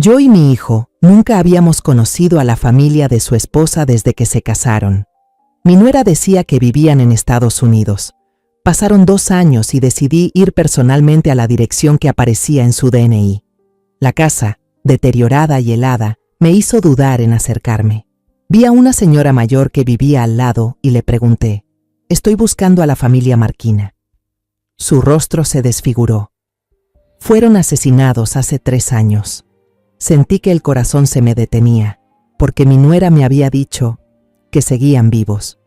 Yo y mi hijo nunca habíamos conocido a la familia de su esposa desde que se casaron. Mi nuera decía que vivían en Estados Unidos. Pasaron 2 años y decidí ir personalmente a la dirección que aparecía en su DNI. La casa, deteriorada y helada, me hizo dudar en acercarme. Vi a una señora mayor que vivía al lado y le pregunté: «Estoy buscando a la familia Marquina». Su rostro se desfiguró. Fueron asesinados hace 3 años. Sentí que el corazón se me detenía, porque mi nuera me había dicho que seguían vivos.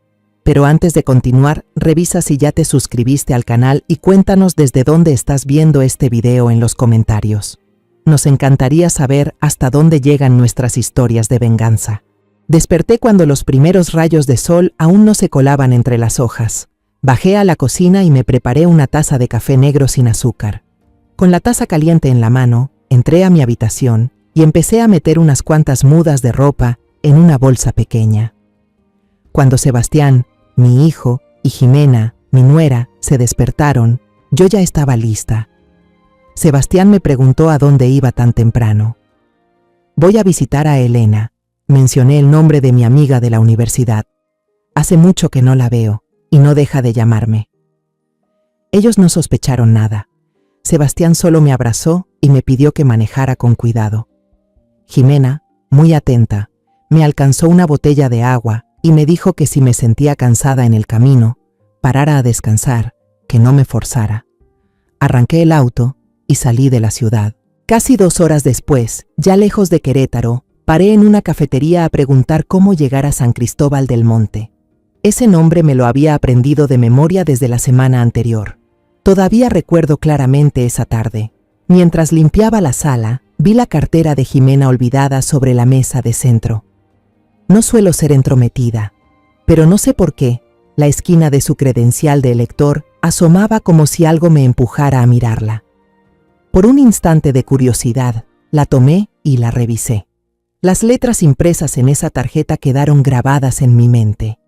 Pero antes de continuar, revisa si ya te suscribiste al canal y cuéntanos desde dónde estás viendo este video en los comentarios. Nos encantaría saber hasta dónde llegan nuestras historias de venganza. Desperté cuando los primeros rayos de sol aún no se colaban entre las hojas. Bajé a la cocina y me preparé una taza de café negro sin azúcar. Con la taza caliente en la mano, entré a mi habitación y empecé a meter unas cuantas mudas de ropa en una bolsa pequeña. Cuando Sebastián, mi hijo, y Jimena, mi nuera, se despertaron, yo ya estaba lista. Sebastián me preguntó a dónde iba tan temprano. «Voy a visitar a Elena», mencioné el nombre de mi amiga de la universidad. «Hace mucho que no la veo y no deja de llamarme». Ellos no sospecharon nada. Sebastián solo me abrazó y me pidió que manejara con cuidado. Jimena, muy atenta, me alcanzó una botella de agua y me dijo que si me sentía cansada en el camino, parara a descansar, que no me forzara. Arranqué el auto y salí de la ciudad. Casi 2 horas después, ya lejos de Querétaro, paré en una cafetería a preguntar cómo llegar a San Cristóbal del Monte. Ese nombre me lo había aprendido de memoria desde la semana anterior. Todavía recuerdo claramente esa tarde. Mientras limpiaba la sala, vi la cartera de Jimena olvidada sobre la mesa de centro. No suelo ser entrometida, pero no sé por qué, la esquina de su credencial de elector asomaba como si algo me empujara a mirarla. Por un instante de curiosidad, la tomé y la revisé. Las letras impresas en esa tarjeta quedaron grabadas en mi mente.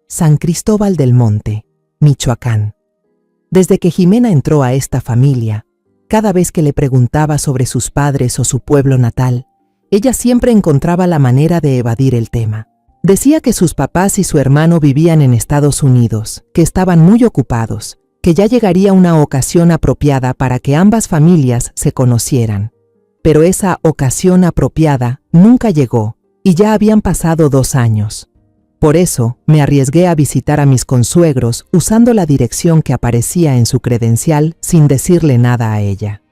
San Cristóbal del Monte, Michoacán. Desde que Jimena entró a esta familia, cada vez que le preguntaba sobre sus padres o su pueblo natal, ella siempre encontraba la manera de evadir el tema. Decía que sus papás y su hermano vivían en Estados Unidos, que estaban muy ocupados, que ya llegaría una ocasión apropiada para que ambas familias se conocieran. Pero esa ocasión apropiada nunca llegó, y ya habían pasado 2 años. Por eso, me arriesgué a visitar a mis consuegros usando la dirección que aparecía en su credencial sin decirle nada a ella.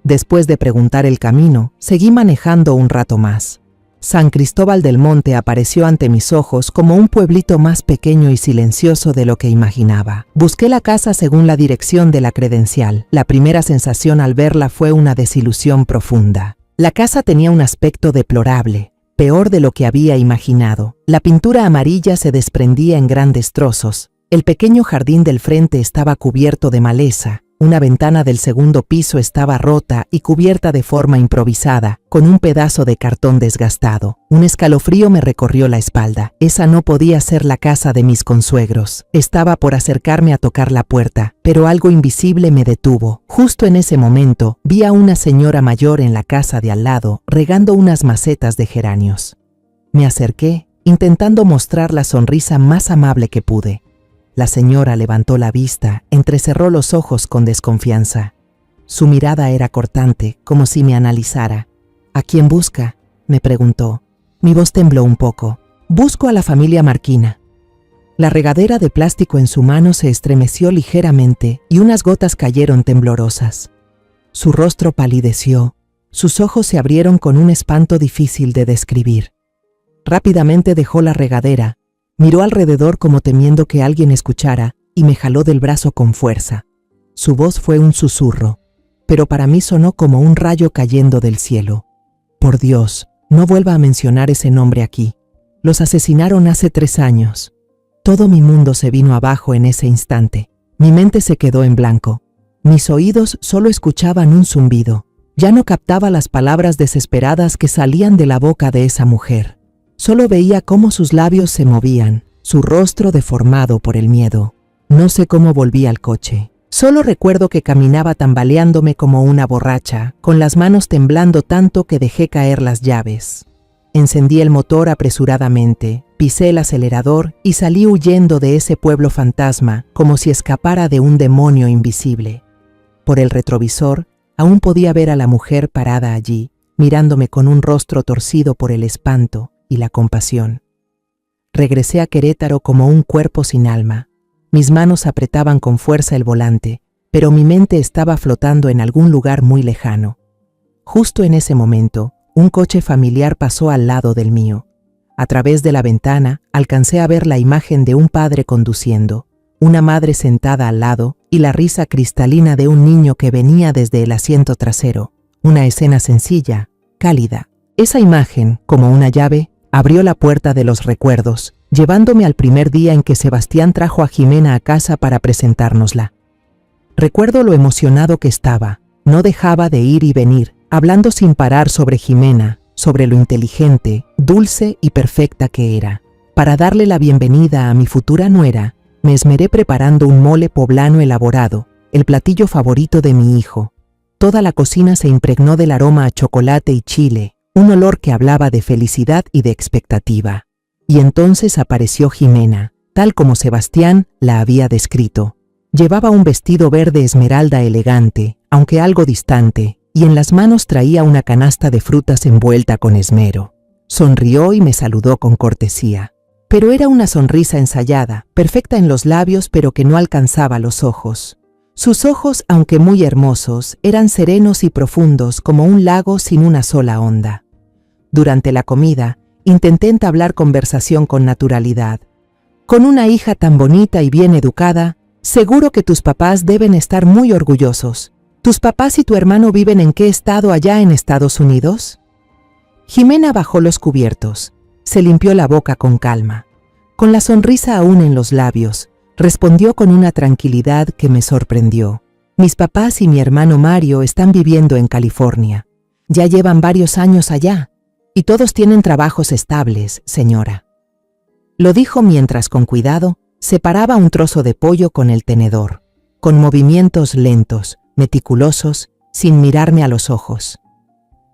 Después de preguntar el camino, seguí manejando un rato más. San Cristóbal del Monte apareció ante mis ojos como un pueblito más pequeño y silencioso de lo que imaginaba. Busqué la casa según la dirección de la credencial. La primera sensación al verla fue una desilusión profunda. La casa tenía un aspecto deplorable, peor de lo que había imaginado. La pintura amarilla se desprendía en grandes trozos. El pequeño jardín del frente estaba cubierto de maleza. Una ventana del segundo piso estaba rota y cubierta de forma improvisada, con un pedazo de cartón desgastado. Un escalofrío me recorrió la espalda. Esa no podía ser la casa de mis consuegros. Estaba por acercarme a tocar la puerta, pero algo invisible me detuvo. Justo en ese momento, vi a una señora mayor en la casa de al lado, regando unas macetas de geranios. Me acerqué, intentando mostrar la sonrisa más amable que pude. La señora levantó la vista, entrecerró los ojos con desconfianza. Su mirada era cortante, como si me analizara. «¿A quién busca?», me preguntó. Mi voz tembló un poco. «Busco a la familia Marquina». La regadera de plástico en su mano se estremeció ligeramente y unas gotas cayeron temblorosas. Su rostro palideció, sus ojos se abrieron con un espanto difícil de describir. Rápidamente dejó la regadera, miró alrededor como temiendo que alguien escuchara y me jaló del brazo con fuerza. Su voz fue un susurro, pero para mí sonó como un rayo cayendo del cielo. «Por Dios, no vuelva a mencionar ese nombre aquí. Los asesinaron hace 3 años». Todo mi mundo se vino abajo en ese instante. Mi mente se quedó en blanco. Mis oídos solo escuchaban un zumbido. Ya no captaba las palabras desesperadas que salían de la boca de esa mujer. Solo veía cómo sus labios se movían, su rostro deformado por el miedo. No sé cómo volví al coche. Solo recuerdo que caminaba tambaleándome como una borracha, con las manos temblando tanto que dejé caer las llaves. Encendí el motor apresuradamente, pisé el acelerador y salí huyendo de ese pueblo fantasma como si escapara de un demonio invisible. Por el retrovisor, aún podía ver a la mujer parada allí, mirándome con un rostro torcido por el espanto y la compasión. Regresé a Querétaro como un cuerpo sin alma. Mis manos apretaban con fuerza el volante, pero mi mente estaba flotando en algún lugar muy lejano. Justo en ese momento, un coche familiar pasó al lado del mío. A través de la ventana, alcancé a ver la imagen de un padre conduciendo, una madre sentada al lado y la risa cristalina de un niño que venía desde el asiento trasero. Una escena sencilla, cálida. Esa imagen, como una llave, abrió la puerta de los recuerdos, llevándome al primer día en que Sebastián trajo a Jimena a casa para presentárnosla. Recuerdo lo emocionado que estaba, no dejaba de ir y venir, hablando sin parar sobre Jimena, sobre lo inteligente, dulce y perfecta que era. Para darle la bienvenida a mi futura nuera, me esmeré preparando un mole poblano elaborado, el platillo favorito de mi hijo. Toda la cocina se impregnó del aroma a chocolate y chile, un olor que hablaba de felicidad y de expectativa. Y entonces apareció Jimena, tal como Sebastián la había descrito. Llevaba un vestido verde esmeralda elegante, aunque algo distante, y en las manos traía una canasta de frutas envuelta con esmero. Sonrió y me saludó con cortesía. Pero era una sonrisa ensayada, perfecta en los labios pero que no alcanzaba los ojos. Sus ojos, aunque muy hermosos, eran serenos y profundos como un lago sin una sola onda. Durante la comida, intenté entablar conversación con naturalidad. Con una hija tan bonita y bien educada, seguro que tus papás deben estar muy orgullosos. ¿Tus papás y tu hermano viven en qué estado allá en Estados Unidos? Jimena bajó los cubiertos, se limpió la boca con calma. Con la sonrisa aún en los labios, respondió con una tranquilidad que me sorprendió. Mis papás y mi hermano Mario están viviendo en California. Ya llevan varios años allá. Y todos tienen trabajos estables, señora. Lo dijo mientras, con cuidado, separaba un trozo de pollo con el tenedor, con movimientos lentos, meticulosos, sin mirarme a los ojos.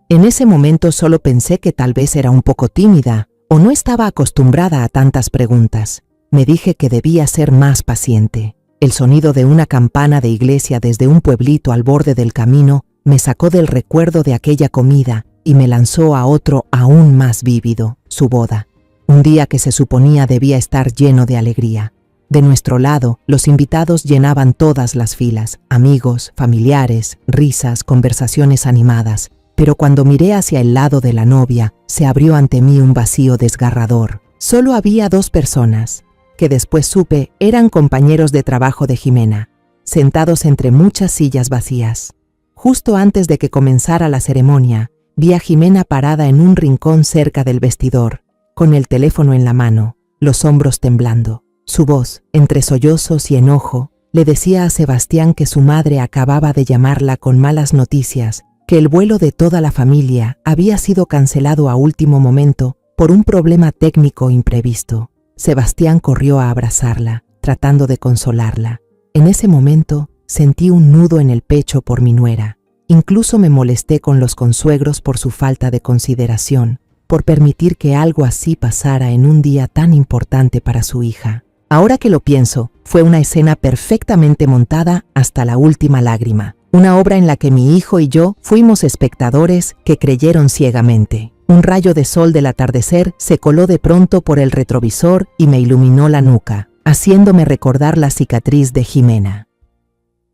En ese momento solo pensé que tal vez era un poco tímida o no estaba acostumbrada a tantas preguntas. Me dije que debía ser más paciente. El sonido de una campana de iglesia desde un pueblito al borde del camino me sacó del recuerdo de aquella comida y me lanzó a otro aún más vívido, su boda. Un día que se suponía debía estar lleno de alegría. De nuestro lado, los invitados llenaban todas las filas, amigos, familiares, risas, conversaciones animadas. Pero cuando miré hacia el lado de la novia, se abrió ante mí un vacío desgarrador. Solo había 2 personas, que después supe eran compañeros de trabajo de Jimena, sentados entre muchas sillas vacías. Justo antes de que comenzara la ceremonia, vi a Jimena parada en un rincón cerca del vestidor, con el teléfono en la mano, los hombros temblando. Su voz, entre sollozos y enojo, le decía a Sebastián que su madre acababa de llamarla con malas noticias, que el vuelo de toda la familia había sido cancelado a último momento por un problema técnico imprevisto. Sebastián corrió a abrazarla, tratando de consolarla. En ese momento, sentí un nudo en el pecho por mi nuera. Incluso me molesté con los consuegros por su falta de consideración, por permitir que algo así pasara en un día tan importante para su hija. Ahora que lo pienso, fue una escena perfectamente montada hasta la última lágrima. Una obra en la que mi hijo y yo fuimos espectadores que creyeron ciegamente. Un rayo de sol del atardecer se coló de pronto por el retrovisor y me iluminó la nuca, haciéndome recordar la cicatriz de Jimena.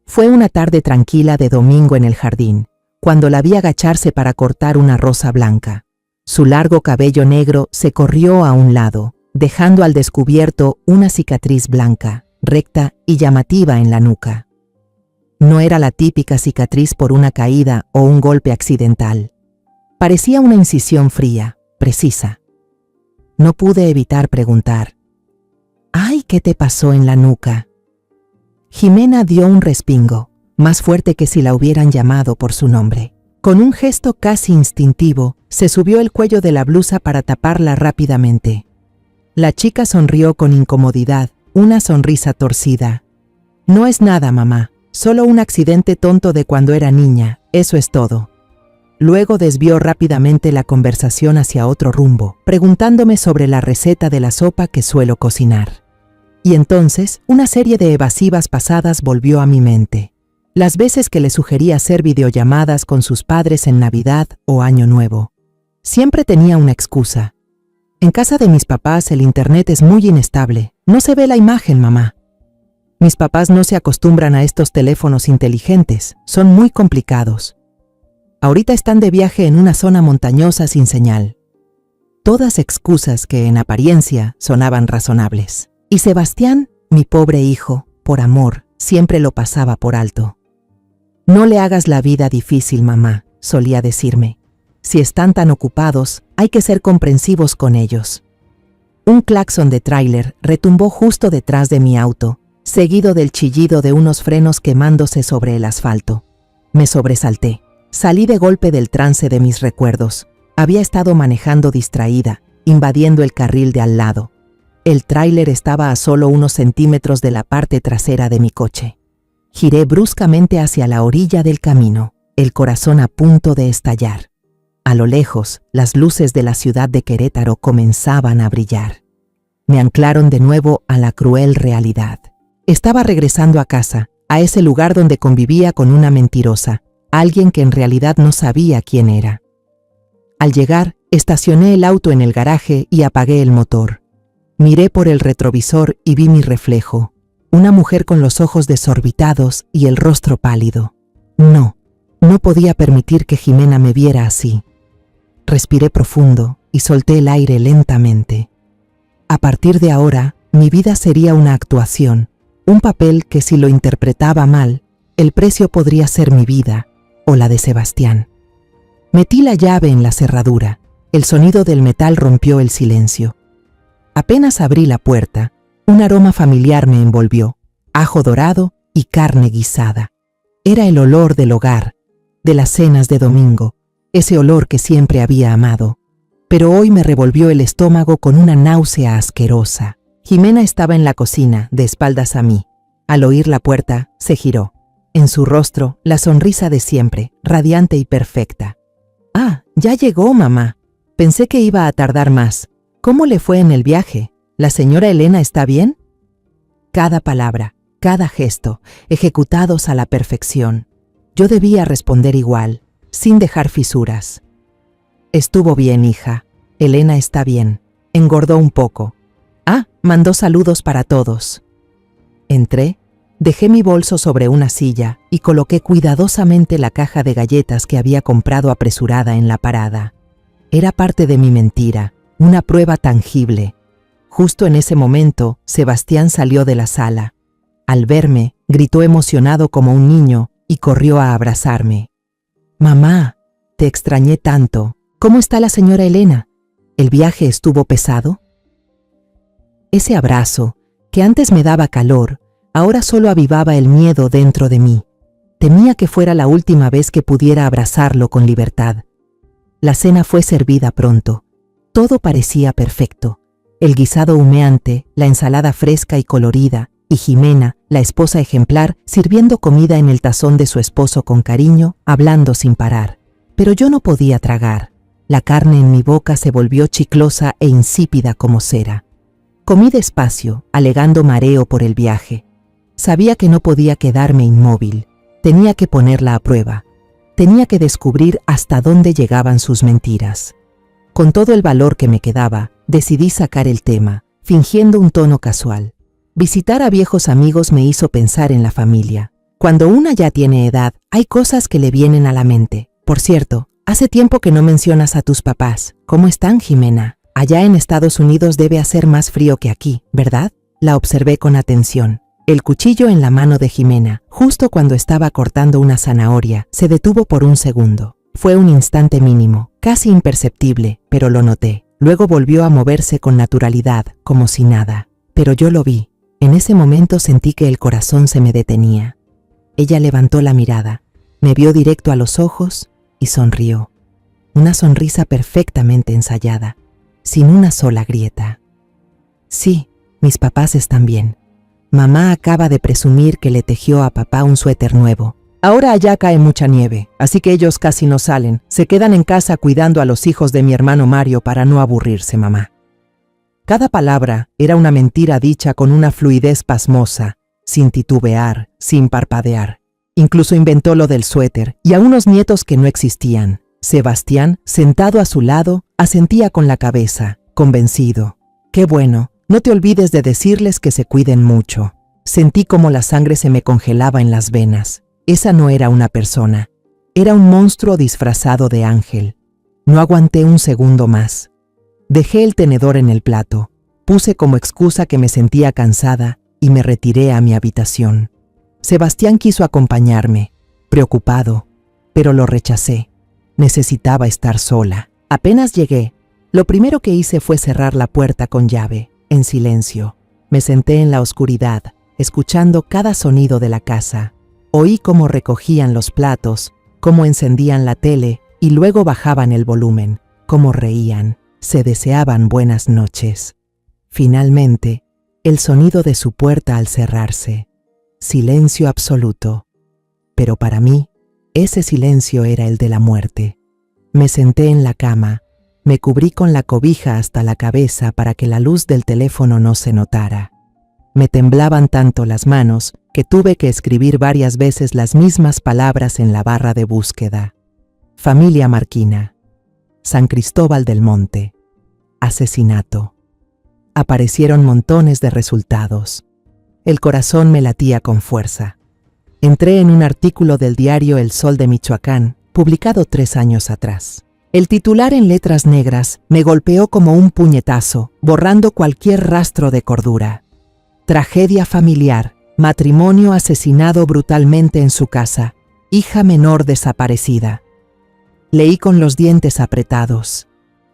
Fue una tarde tranquila de domingo en el jardín, cuando la vi agacharse para cortar una rosa blanca. Su largo cabello negro se corrió a un lado, dejando al descubierto una cicatriz blanca, recta y llamativa en la nuca. No era la típica cicatriz por una caída o un golpe accidental. Parecía una incisión fría, precisa. No pude evitar preguntar: «¡Ay, qué te pasó en la nuca!». Jimena dio un respingo, más fuerte que si la hubieran llamado por su nombre. Con un gesto casi instintivo, se subió el cuello de la blusa para taparla rápidamente. La chica sonrió con incomodidad, una sonrisa torcida. «No es nada, mamá, Solo un accidente tonto de cuando era niña, eso es todo. Luego desvió rápidamente la conversación hacia otro rumbo, preguntándome sobre la receta de la sopa que suelo cocinar. Y entonces, una serie de evasivas pasadas volvió a mi mente. Las veces que le sugerí hacer videollamadas con sus padres en Navidad o Año Nuevo. Siempre tenía una excusa. En casa de mis papás el internet es muy inestable. No se ve la imagen, mamá. Mis papás no se acostumbran a estos teléfonos inteligentes. Son muy complicados. Ahorita están de viaje en una zona montañosa sin señal. Todas excusas que en apariencia sonaban razonables. Y Sebastián, mi pobre hijo, por amor, siempre lo pasaba por alto. No le hagas la vida difícil, mamá, solía decirme. Si están tan ocupados, hay que ser comprensivos con ellos. Un claxon de tráiler retumbó justo detrás de mi auto, seguido del chillido de unos frenos quemándose sobre el asfalto. Me sobresalté. Salí de golpe del trance de mis recuerdos. Había estado manejando distraída, invadiendo el carril de al lado. El tráiler estaba a solo unos centímetros de la parte trasera de mi coche. Giré bruscamente hacia la orilla del camino, el corazón a punto de estallar. A lo lejos, las luces de la ciudad de Querétaro comenzaban a brillar. Me anclaron de nuevo a la cruel realidad. Estaba regresando a casa, a ese lugar donde convivía con una mentirosa, alguien que en realidad no sabía quién era. Al llegar, estacioné el auto en el garaje y apagué el motor. Miré por el retrovisor y vi mi reflejo, una mujer con los ojos desorbitados y el rostro pálido. No podía permitir que Jimena me viera así. Respiré profundo y solté el aire lentamente. A partir de ahora, mi vida sería una actuación, un papel que si lo interpretaba mal, el precio podría ser mi vida o la de Sebastián. Metí la llave en la cerradura. El sonido del metal rompió el silencio. Apenas abrí la puerta, un aroma familiar me envolvió, ajo dorado y carne guisada. Era el olor del hogar, de las cenas de domingo, ese olor que siempre había amado. Pero hoy me revolvió el estómago con una náusea asquerosa. Jimena estaba en la cocina, de espaldas a mí. Al oír la puerta, se giró. En su rostro, la sonrisa de siempre, radiante y perfecta. «Ah, ya llegó, mamá. Pensé que iba a tardar más. ¿Cómo le fue en el viaje? ¿La señora Elena está bien?» Cada palabra, cada gesto, ejecutados a la perfección. Yo debía responder igual, sin dejar fisuras. «Estuvo bien, hija. Elena está bien. Engordó un poco. Ah, mandó saludos para todos». Entré, dejé mi bolso sobre una silla y coloqué cuidadosamente la caja de galletas que había comprado apresurada en la parada. Era parte de mi mentira. Una prueba tangible. Justo en ese momento, Sebastián salió de la sala. Al verme, gritó emocionado como un niño y corrió a abrazarme. «Mamá, te extrañé tanto. ¿Cómo está la señora Elena? ¿El viaje estuvo pesado?» Ese abrazo, que antes me daba calor, ahora solo avivaba el miedo dentro de mí. Temía que fuera la última vez que pudiera abrazarlo con libertad. La cena fue servida pronto. Todo parecía perfecto. El guisado humeante, la ensalada fresca y colorida, y Jimena, la esposa ejemplar, sirviendo comida en el tazón de su esposo con cariño, hablando sin parar. Pero yo no podía tragar. La carne en mi boca se volvió chiclosa e insípida como cera. Comí despacio, alegando mareo por el viaje. Sabía que no podía quedarme inmóvil. Tenía que ponerla a prueba. Tenía que descubrir hasta dónde llegaban sus mentiras. Con todo el valor que me quedaba, decidí sacar el tema, fingiendo un tono casual. Visitar a viejos amigos me hizo pensar en la familia. Cuando una ya tiene edad, hay cosas que le vienen a la mente. Por cierto, hace tiempo que no mencionas a tus papás. ¿Cómo están, Jimena? Allá en Estados Unidos debe hacer más frío que aquí, ¿verdad? La observé con atención. El cuchillo en la mano de Jimena, justo cuando estaba cortando una zanahoria, se detuvo por un segundo. Fue un instante mínimo, casi imperceptible, pero lo noté. Luego volvió a moverse con naturalidad, como si nada. Pero yo lo vi. En ese momento sentí que el corazón se me detenía. Ella levantó la mirada, me vio directo a los ojos y sonrió. Una sonrisa perfectamente ensayada, sin una sola grieta. «Sí, mis papás están bien. Mamá acaba de presumir que le tejió a papá un suéter nuevo. Ahora allá cae mucha nieve, así que ellos casi no salen. Se quedan en casa cuidando a los hijos de mi hermano Mario para no aburrirse, mamá. Cada palabra era una mentira dicha con una fluidez pasmosa, sin titubear, sin parpadear. Incluso inventó lo del suéter y a unos nietos que no existían. Sebastián, sentado a su lado, asentía con la cabeza, convencido. Qué bueno, no te olvides de decirles que se cuiden mucho. Sentí como la sangre se me congelaba en las venas. Esa no era una persona, era un monstruo disfrazado de ángel. No aguanté un segundo más. Dejé el tenedor en el plato, puse como excusa que me sentía cansada y me retiré a mi habitación. Sebastián quiso acompañarme, preocupado, pero lo rechacé. Necesitaba estar sola. Apenas llegué, lo primero que hice fue cerrar la puerta con llave, en silencio. Me senté en la oscuridad, escuchando cada sonido de la casa. Oí cómo recogían los platos, cómo encendían la tele y luego bajaban el volumen, cómo reían, se deseaban buenas noches. Finalmente, el sonido de su puerta al cerrarse. Silencio absoluto. Pero para mí, ese silencio era el de la muerte. Me senté en la cama, me cubrí con la cobija hasta la cabeza para que la luz del teléfono no se notara. Me temblaban tanto las manos que tuve que escribir varias veces las mismas palabras en la barra de búsqueda. Familia Marquina. San Cristóbal del Monte. Asesinato. Aparecieron montones de resultados. El corazón me latía con fuerza. Entré en un artículo del diario El Sol de Michoacán, publicado 3 años atrás. El titular en letras negras me golpeó como un puñetazo, borrando cualquier rastro de cordura. Tragedia familiar, matrimonio asesinado brutalmente en su casa, hija menor desaparecida. Leí con los dientes apretados.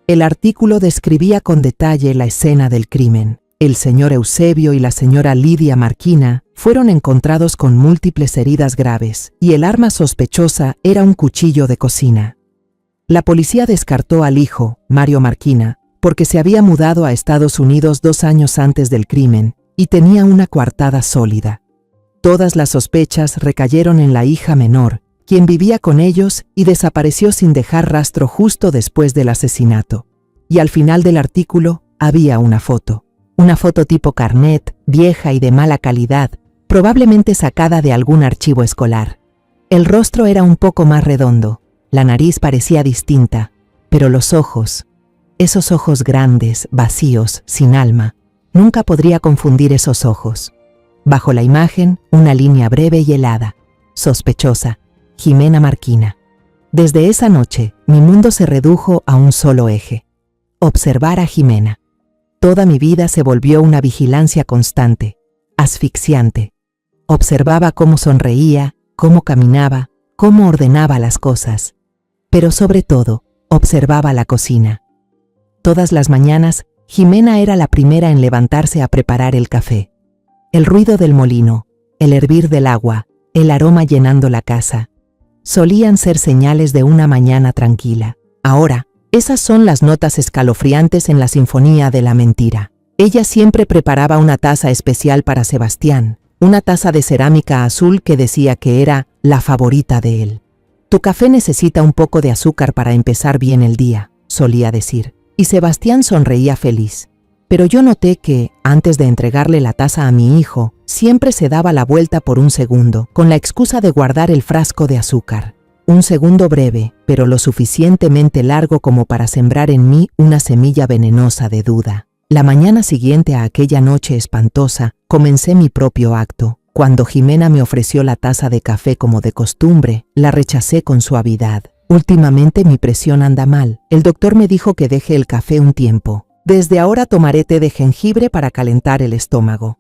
El artículo describía con detalle la escena del crimen. El señor Eusebio y la señora Lidia Marquina fueron encontrados con múltiples heridas graves y el arma sospechosa era un cuchillo de cocina. La policía descartó al hijo, Mario Marquina, porque se había mudado a Estados Unidos 2 años antes del crimen y tenía una coartada sólida. Todas las sospechas recayeron en la hija menor, quien vivía con ellos y desapareció sin dejar rastro justo después del asesinato. Y al final del artículo había una foto tipo carnet, vieja y de mala calidad, probablemente sacada de algún archivo escolar. El rostro era un poco más redondo, la nariz parecía distinta, pero los ojos, esos ojos grandes, vacíos, sin alma, nunca podría confundir esos ojos. Bajo la imagen, una línea breve y helada, sospechosa, Jimena Marquina. Desde esa noche, mi mundo se redujo a un solo eje: observar a Jimena. Toda mi vida se volvió una vigilancia constante, asfixiante. Observaba cómo sonreía, cómo caminaba, cómo ordenaba las cosas. Pero sobre todo, observaba la cocina. Todas las mañanas, Jimena era la primera en levantarse a preparar el café. El ruido del molino, el hervir del agua, el aroma llenando la casa, solían ser señales de una mañana tranquila. Ahora, esas son las notas escalofriantes en la sinfonía de la mentira. Ella siempre preparaba una taza especial para Sebastián, una taza de cerámica azul que decía que era la favorita de él. Tu café necesita un poco de azúcar para empezar bien el día, solía decir, y Sebastián sonreía feliz. Pero yo noté que, antes de entregarle la taza a mi hijo, siempre se daba la vuelta por un segundo, con la excusa de guardar el frasco de azúcar. Un segundo breve, pero lo suficientemente largo como para sembrar en mí una semilla venenosa de duda. La mañana siguiente a aquella noche espantosa, comencé mi propio acto. Cuando Jimena me ofreció la taza de café como de costumbre, la rechacé con suavidad. Últimamente mi presión anda mal. El doctor me dijo que deje el café un tiempo. Desde ahora tomaré té de jengibre para calentar el estómago.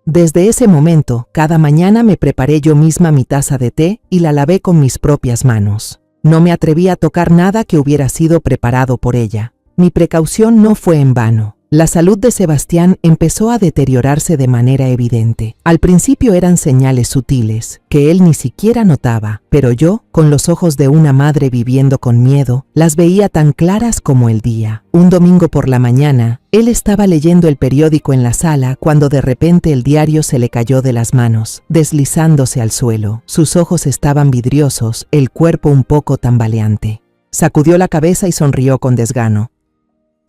Desde ese momento, cada mañana me preparé yo misma mi taza de té y la lavé con mis propias manos. No me atreví a tocar nada que hubiera sido preparado por ella. Mi precaución no fue en vano. La salud de Sebastián empezó a deteriorarse de manera evidente. Al principio eran señales sutiles, que él ni siquiera notaba, pero yo, con los ojos de una madre viviendo con miedo, las veía tan claras como el día. Un domingo por la mañana, él estaba leyendo el periódico en la sala cuando de repente el diario se le cayó de las manos, deslizándose al suelo. Sus ojos estaban vidriosos, el cuerpo un poco tambaleante. Sacudió la cabeza y sonrió con desgano.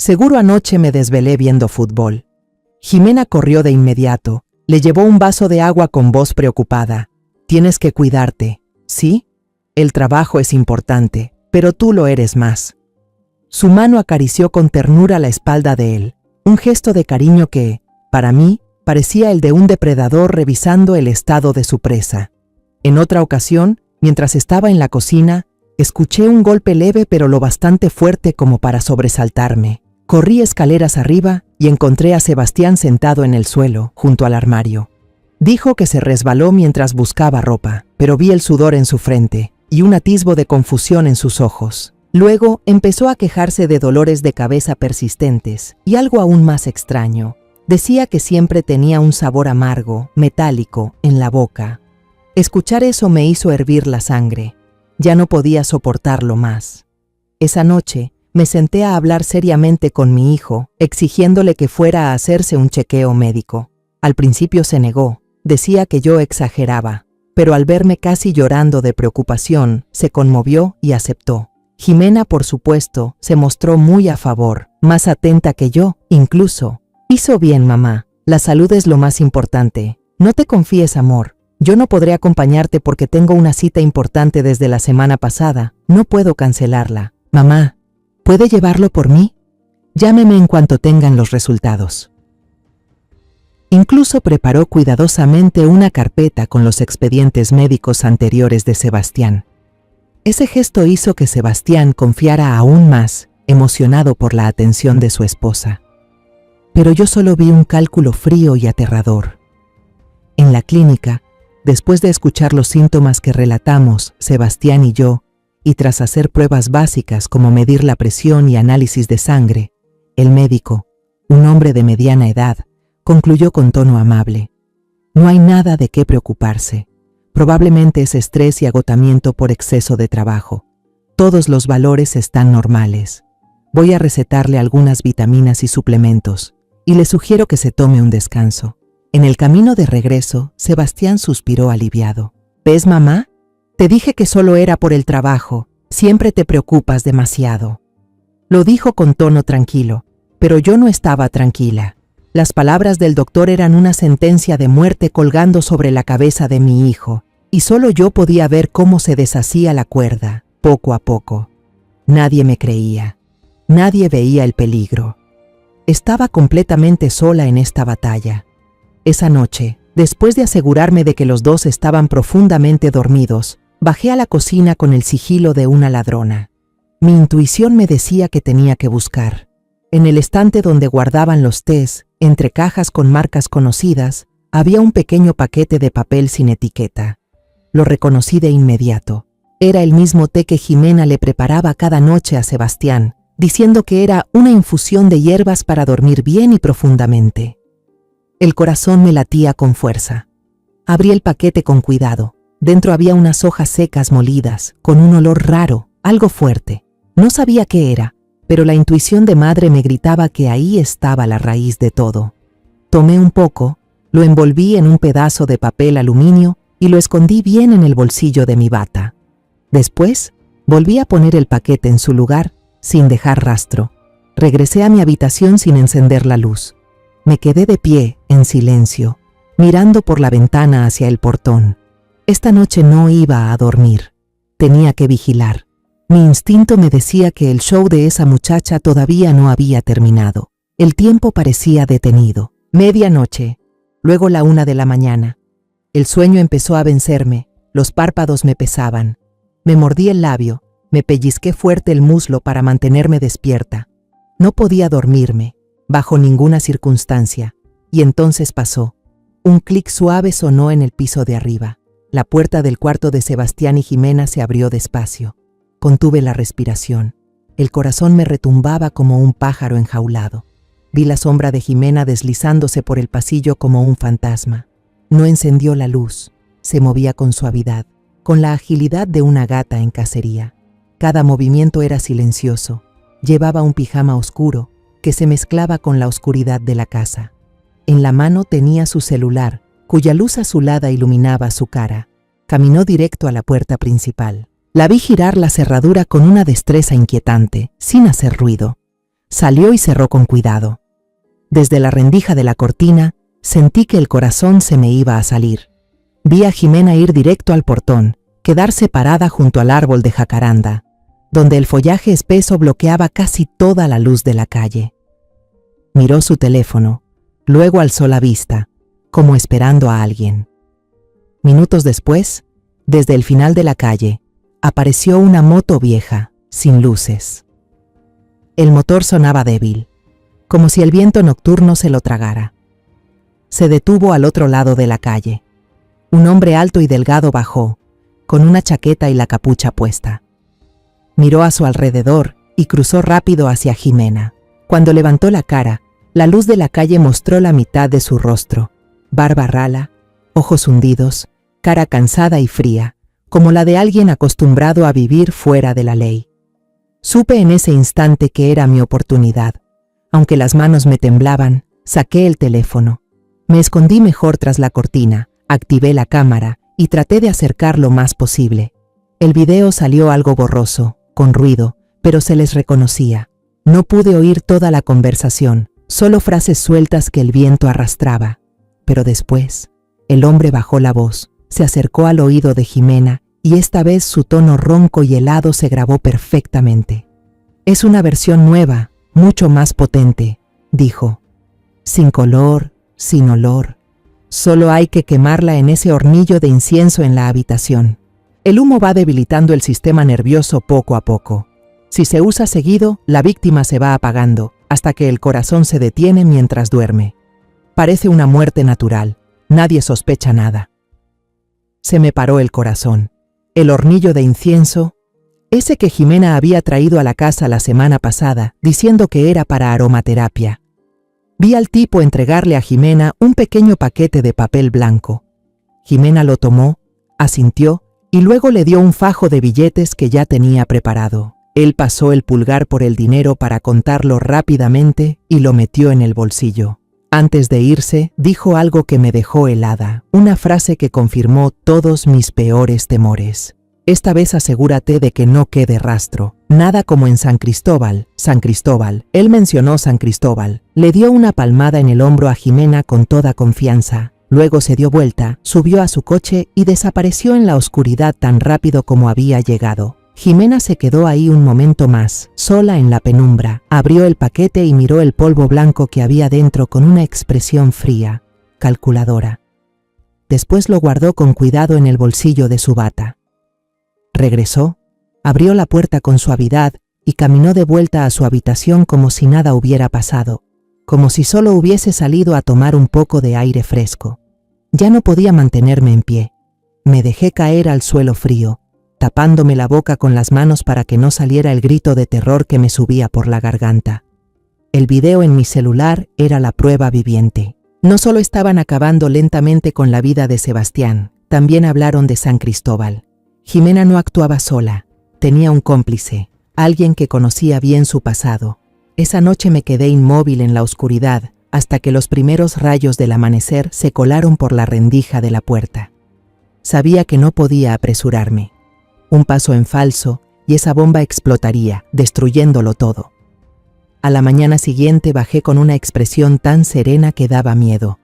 Seguro anoche me desvelé viendo fútbol. Jimena corrió de inmediato, le llevó un vaso de agua con voz preocupada. Tienes que cuidarte, ¿sí? El trabajo es importante, pero tú lo eres más. Su mano acarició con ternura la espalda de él, un gesto de cariño que, para mí, parecía el de un depredador revisando el estado de su presa. En otra ocasión, mientras estaba en la cocina, escuché un golpe leve pero lo bastante fuerte como para sobresaltarme. Corrí escaleras arriba y encontré a Sebastián sentado en el suelo, junto al armario. Dijo que se resbaló mientras buscaba ropa, pero vi el sudor en su frente y un atisbo de confusión en sus ojos. Luego empezó a quejarse de dolores de cabeza persistentes y algo aún más extraño. Decía que siempre tenía un sabor amargo, metálico, en la boca. Escuchar eso me hizo hervir la sangre. Ya no podía soportarlo más. Esa noche, me senté a hablar seriamente con mi hijo, exigiéndole que fuera a hacerse un chequeo médico. Al principio se negó, decía que yo exageraba, pero al verme casi llorando de preocupación, se conmovió y aceptó. Jimena, por supuesto, se mostró muy a favor, más atenta que yo, incluso. Hizo bien, mamá. La salud es lo más importante. No te confíes, amor. Yo no podré acompañarte porque tengo una cita importante desde la semana pasada. No puedo cancelarla. Mamá, ¿puede llevarlo por mí? Llámeme en cuanto tengan los resultados. Incluso preparó cuidadosamente una carpeta con los expedientes médicos anteriores de Sebastián. Ese gesto hizo que Sebastián confiara aún más, emocionado por la atención de su esposa. Pero yo solo vi un cálculo frío y aterrador. En la clínica, después de escuchar los síntomas que relatamos, Sebastián y yo, y tras hacer pruebas básicas como medir la presión y análisis de sangre, el médico, un hombre de mediana edad, concluyó con tono amable. No hay nada de qué preocuparse. Probablemente es estrés y agotamiento por exceso de trabajo. Todos los valores están normales. Voy a recetarle algunas vitaminas y suplementos, y le sugiero que se tome un descanso. En el camino de regreso, Sebastián suspiró aliviado. ¿Ves, mamá? Te dije que solo era por el trabajo. Siempre te preocupas demasiado. Lo dijo con tono tranquilo, pero yo no estaba tranquila. Las palabras del doctor eran una sentencia de muerte colgando sobre la cabeza de mi hijo, y solo yo podía ver cómo se deshacía la cuerda, poco a poco. Nadie me creía. Nadie veía el peligro. Estaba completamente sola en esta batalla. Esa noche, después de asegurarme de que los dos estaban profundamente dormidos, bajé a la cocina con el sigilo de una ladrona. Mi intuición me decía que tenía que buscar. En el estante donde guardaban los tés, entre cajas con marcas conocidas, había un pequeño paquete de papel sin etiqueta. Lo reconocí de inmediato. Era el mismo té que Jimena le preparaba cada noche a Sebastián, diciendo que era una infusión de hierbas para dormir bien y profundamente. El corazón me latía con fuerza. Abrí el paquete con cuidado. Dentro había unas hojas secas molidas, con un olor raro, algo fuerte. No sabía qué era, pero la intuición de madre me gritaba que ahí estaba la raíz de todo. Tomé un poco, lo envolví en un pedazo de papel aluminio y lo escondí bien en el bolsillo de mi bata. Después, volví a poner el paquete en su lugar, sin dejar rastro. Regresé a mi habitación sin encender la luz. Me quedé de pie, en silencio, mirando por la ventana hacia el portón. Esta noche no iba a dormir. Tenía que vigilar. Mi instinto me decía que el show de esa muchacha todavía no había terminado. El tiempo parecía detenido. Medianoche, luego la 1 de la mañana. El sueño empezó a vencerme, los párpados me pesaban. Me mordí el labio, me pellizqué fuerte el muslo para mantenerme despierta. No podía dormirme, bajo ninguna circunstancia, y entonces pasó. Un clic suave sonó en el piso de arriba. La puerta del cuarto de Sebastián y Jimena se abrió despacio. Contuve la respiración. El corazón me retumbaba como un pájaro enjaulado. Vi la sombra de Jimena deslizándose por el pasillo como un fantasma. No encendió la luz, se movía con suavidad, con la agilidad de una gata en cacería. Cada movimiento era silencioso. Llevaba un pijama oscuro que se mezclaba con la oscuridad de la casa. En la mano tenía su celular, cuya luz azulada iluminaba su cara. Caminó directo a la puerta principal. La vi girar la cerradura con una destreza inquietante, sin hacer ruido. Salió y cerró con cuidado. Desde la rendija de la cortina, sentí que el corazón se me iba a salir. Vi a Jimena ir directo al portón, quedarse parada junto al árbol de jacaranda, donde el follaje espeso bloqueaba casi toda la luz de la calle. Miró su teléfono, luego alzó la vista, como esperando a alguien. Minutos después, desde el final de la calle, apareció una moto vieja, sin luces. El motor sonaba débil, como si el viento nocturno se lo tragara. Se detuvo al otro lado de la calle. Un hombre alto y delgado bajó, con una chaqueta y la capucha puesta. Miró a su alrededor y cruzó rápido hacia Jimena. Cuando levantó la cara, la luz de la calle mostró la mitad de su rostro, barba rala, ojos hundidos, cara cansada y fría, como la de alguien acostumbrado a vivir fuera de la ley. Supe en ese instante que era mi oportunidad. Aunque las manos me temblaban, saqué el teléfono. Me escondí mejor tras la cortina, activé la cámara y traté de acercar lo más posible. El video salió algo borroso, con ruido, pero se les reconocía. No pude oír toda la conversación, solo frases sueltas que el viento arrastraba. Pero después, el hombre bajó la voz, se acercó al oído de Jimena y esta vez su tono ronco y helado se grabó perfectamente. Es una versión nueva, mucho más potente, dijo. Sin color, sin olor. Solo hay que quemarla en ese hornillo de incienso en la habitación. El humo va debilitando el sistema nervioso poco a poco. Si se usa seguido, la víctima se va apagando, hasta que el corazón se detiene mientras duerme. Parece una muerte natural. Nadie sospecha nada. Se me paró el corazón. El hornillo de incienso, ese que Jimena había traído a la casa la semana pasada, diciendo que era para aromaterapia. Vi al tipo entregarle a Jimena un pequeño paquete de papel blanco. Jimena lo tomó, asintió y luego le dio un fajo de billetes que ya tenía preparado. Él pasó el pulgar por el dinero para contarlo rápidamente y lo metió en el bolsillo. Antes de irse, dijo algo que me dejó helada, una frase que confirmó todos mis peores temores. Esta vez asegúrate de que no quede rastro. Nada como en San Cristóbal. San Cristóbal. Él mencionó San Cristóbal. Le dio una palmada en el hombro a Jimena con toda confianza. Luego se dio vuelta, subió a su coche y desapareció en la oscuridad tan rápido como había llegado. Jimena se quedó ahí un momento más, sola en la penumbra. Abrió el paquete y miró el polvo blanco que había dentro con una expresión fría, calculadora. Después lo guardó con cuidado en el bolsillo de su bata. Regresó, abrió la puerta con suavidad y caminó de vuelta a su habitación como si nada hubiera pasado, como si solo hubiese salido a tomar un poco de aire fresco. Ya no podía mantenerme en pie. Me dejé caer al suelo frío, tapándome la boca con las manos para que no saliera el grito de terror que me subía por la garganta. El video en mi celular era la prueba viviente. No solo estaban acabando lentamente con la vida de Sebastián, también hablaron de San Cristóbal. Jimena no actuaba sola, tenía un cómplice, alguien que conocía bien su pasado. Esa noche me quedé inmóvil en la oscuridad hasta que los primeros rayos del amanecer se colaron por la rendija de la puerta. Sabía que no podía apresurarme. Un paso en falso y esa bomba explotaría, destruyéndolo todo. A la mañana siguiente bajé con una expresión tan serena que daba miedo.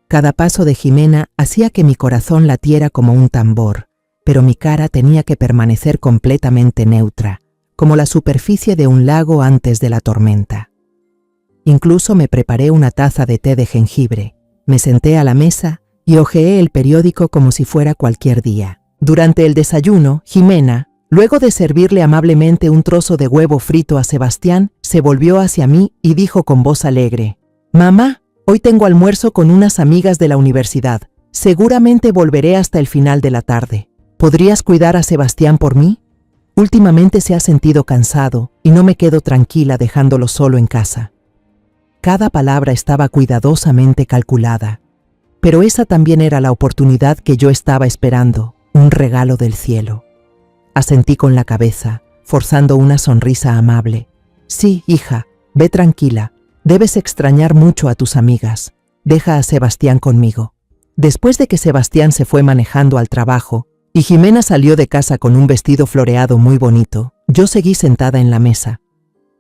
Cada paso de Jimena hacía que mi corazón latiera como un tambor, pero mi cara tenía que permanecer completamente neutra, como la superficie de un lago antes de la tormenta. Incluso me preparé una taza de té de jengibre, me senté a la mesa y hojeé el periódico como si fuera cualquier día. Durante el desayuno, Jimena, luego de servirle amablemente un trozo de huevo frito a Sebastián, se volvió hacia mí y dijo con voz alegre: «Mamá, hoy tengo almuerzo con unas amigas de la universidad. Seguramente volveré hasta el final de la tarde. ¿Podrías cuidar a Sebastián por mí? Últimamente se ha sentido cansado y no me quedo tranquila dejándolo solo en casa». Cada palabra estaba cuidadosamente calculada. Pero esa también era la oportunidad que yo estaba esperando, un regalo del cielo. Asentí con la cabeza, forzando una sonrisa amable. Sí, hija, ve tranquila. Debes extrañar mucho a tus amigas. Deja a Sebastián conmigo. Después de que Sebastián se fue manejando al trabajo y Jimena salió de casa con un vestido floreado muy bonito, yo seguí sentada en la mesa.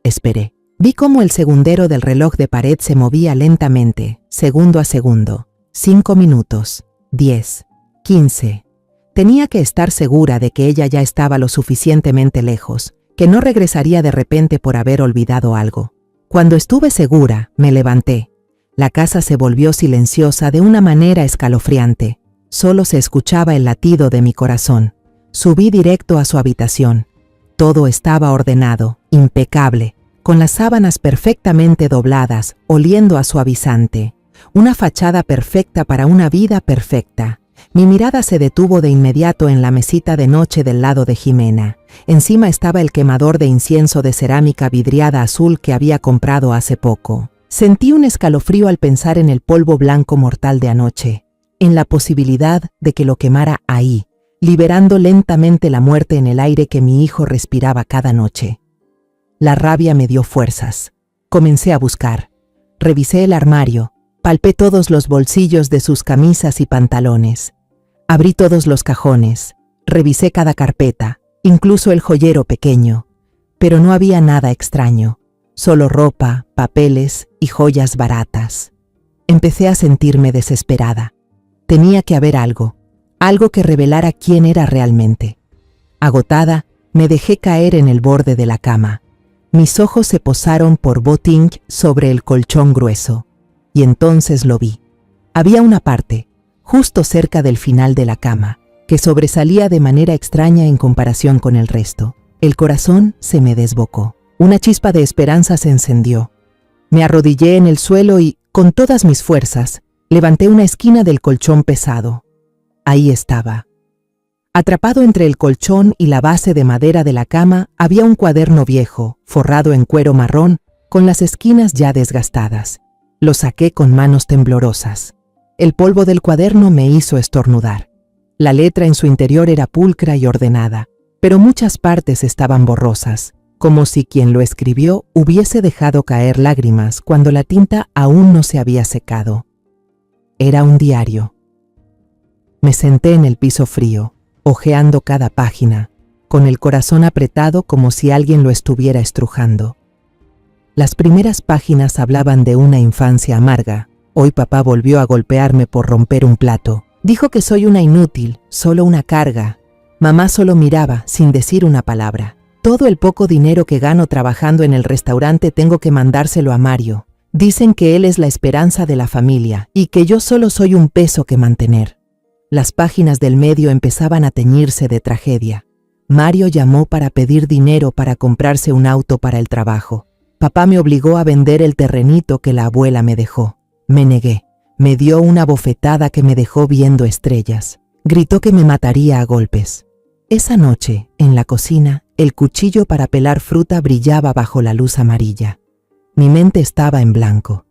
Esperé. Vi cómo el segundero del reloj de pared se movía lentamente, segundo a segundo. 5 minutos, 10, 15. Tenía que estar segura de que ella ya estaba lo suficientemente lejos, que no regresaría de repente por haber olvidado algo. Cuando estuve segura, me levanté. La casa se volvió silenciosa de una manera escalofriante. Solo se escuchaba el latido de mi corazón. Subí directo a su habitación. Todo estaba ordenado, impecable, con las sábanas perfectamente dobladas, oliendo a suavizante. Una fachada perfecta para una vida perfecta. Mi mirada se detuvo de inmediato en la mesita de noche del lado de Jimena. Encima estaba el quemador de incienso de cerámica vidriada azul que había comprado hace poco. Sentí un escalofrío al pensar en el polvo blanco mortal de anoche, en la posibilidad de que lo quemara ahí, liberando lentamente la muerte en el aire que mi hijo respiraba cada noche. La rabia me dio fuerzas. Comencé a buscar. Revisé el armario, palpé todos los bolsillos de sus camisas y pantalones. Abrí todos los cajones, revisé cada carpeta, incluso el joyero pequeño, pero no había nada extraño, solo ropa, papeles y joyas baratas. Empecé a sentirme desesperada. Tenía que haber algo que revelara quién era realmente. Agotada, me dejé caer en el borde de la cama. Mis ojos se posaron por botín sobre el colchón grueso, y entonces lo vi. Había una parte, justo cerca del final de la cama, que sobresalía de manera extraña en comparación con el resto. El corazón se me desbocó. Una chispa de esperanza se encendió. Me arrodillé en el suelo y, con todas mis fuerzas, levanté una esquina del colchón pesado. Ahí estaba. Atrapado entre el colchón y la base de madera de la cama, había un cuaderno viejo, forrado en cuero marrón, con las esquinas ya desgastadas. Lo saqué con manos temblorosas. El polvo del cuaderno me hizo estornudar. La letra en su interior era pulcra y ordenada, pero muchas partes estaban borrosas, como si quien lo escribió hubiese dejado caer lágrimas cuando la tinta aún no se había secado. Era un diario. Me senté en el piso frío, hojeando cada página, con el corazón apretado como si alguien lo estuviera estrujando. Las primeras páginas hablaban de una infancia amarga. Hoy papá volvió a golpearme por romper un plato. Dijo que soy una inútil, solo una carga. Mamá solo miraba, sin decir una palabra. Todo el poco dinero que gano trabajando en el restaurante tengo que mandárselo a Mario. Dicen que él es la esperanza de la familia y que yo solo soy un peso que mantener. Las páginas del medio empezaban a teñirse de tragedia. Mario llamó para pedir dinero para comprarse un auto para el trabajo. Papá me obligó a vender el terrenito que la abuela me dejó. Me negué. Me dio una bofetada que me dejó viendo estrellas. Gritó que me mataría a golpes. Esa noche, en la cocina, el cuchillo para pelar fruta brillaba bajo la luz amarilla. Mi mente estaba en blanco.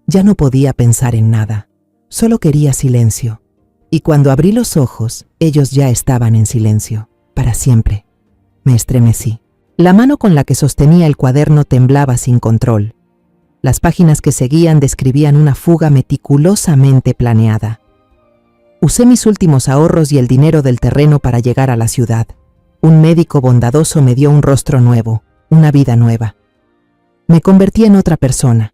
Ya no podía pensar en nada. Solo quería silencio. Y cuando abrí los ojos, ellos ya estaban en silencio, para siempre. Me estremecí. La mano con la que sostenía el cuaderno temblaba sin control. Las páginas que seguían describían una fuga meticulosamente planeada. Usé mis últimos ahorros y el dinero del terreno para llegar a la ciudad. Un médico bondadoso me dio un rostro nuevo, una vida nueva. Me convertí en otra persona.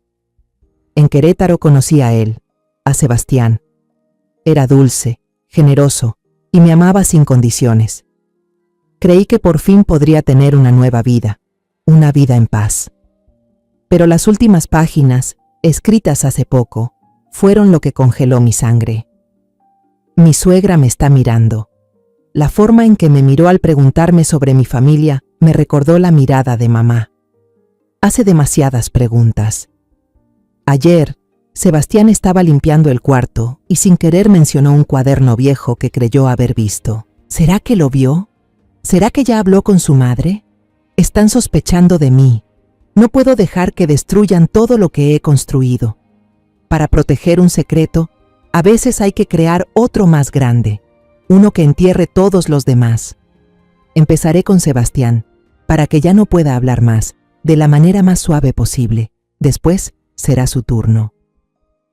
En Querétaro conocí a él, a Sebastián. Era dulce, generoso y me amaba sin condiciones. Creí que por fin podría tener una nueva vida, una vida en paz. Pero las últimas páginas, escritas hace poco, fueron lo que congeló mi sangre. Mi suegra me está mirando. La forma en que me miró al preguntarme sobre mi familia me recordó la mirada de mamá. Hace demasiadas preguntas. Ayer, Sebastián estaba limpiando el cuarto y sin querer mencionó un cuaderno viejo que creyó haber visto. ¿Será que lo vio? ¿Será que ya habló con su madre? Están sospechando de mí. No puedo dejar que destruyan todo lo que he construido. Para proteger un secreto, a veces hay que crear otro más grande, uno que entierre todos los demás. Empezaré con Sebastián, para que ya no pueda hablar más, de la manera más suave posible. Después será su turno.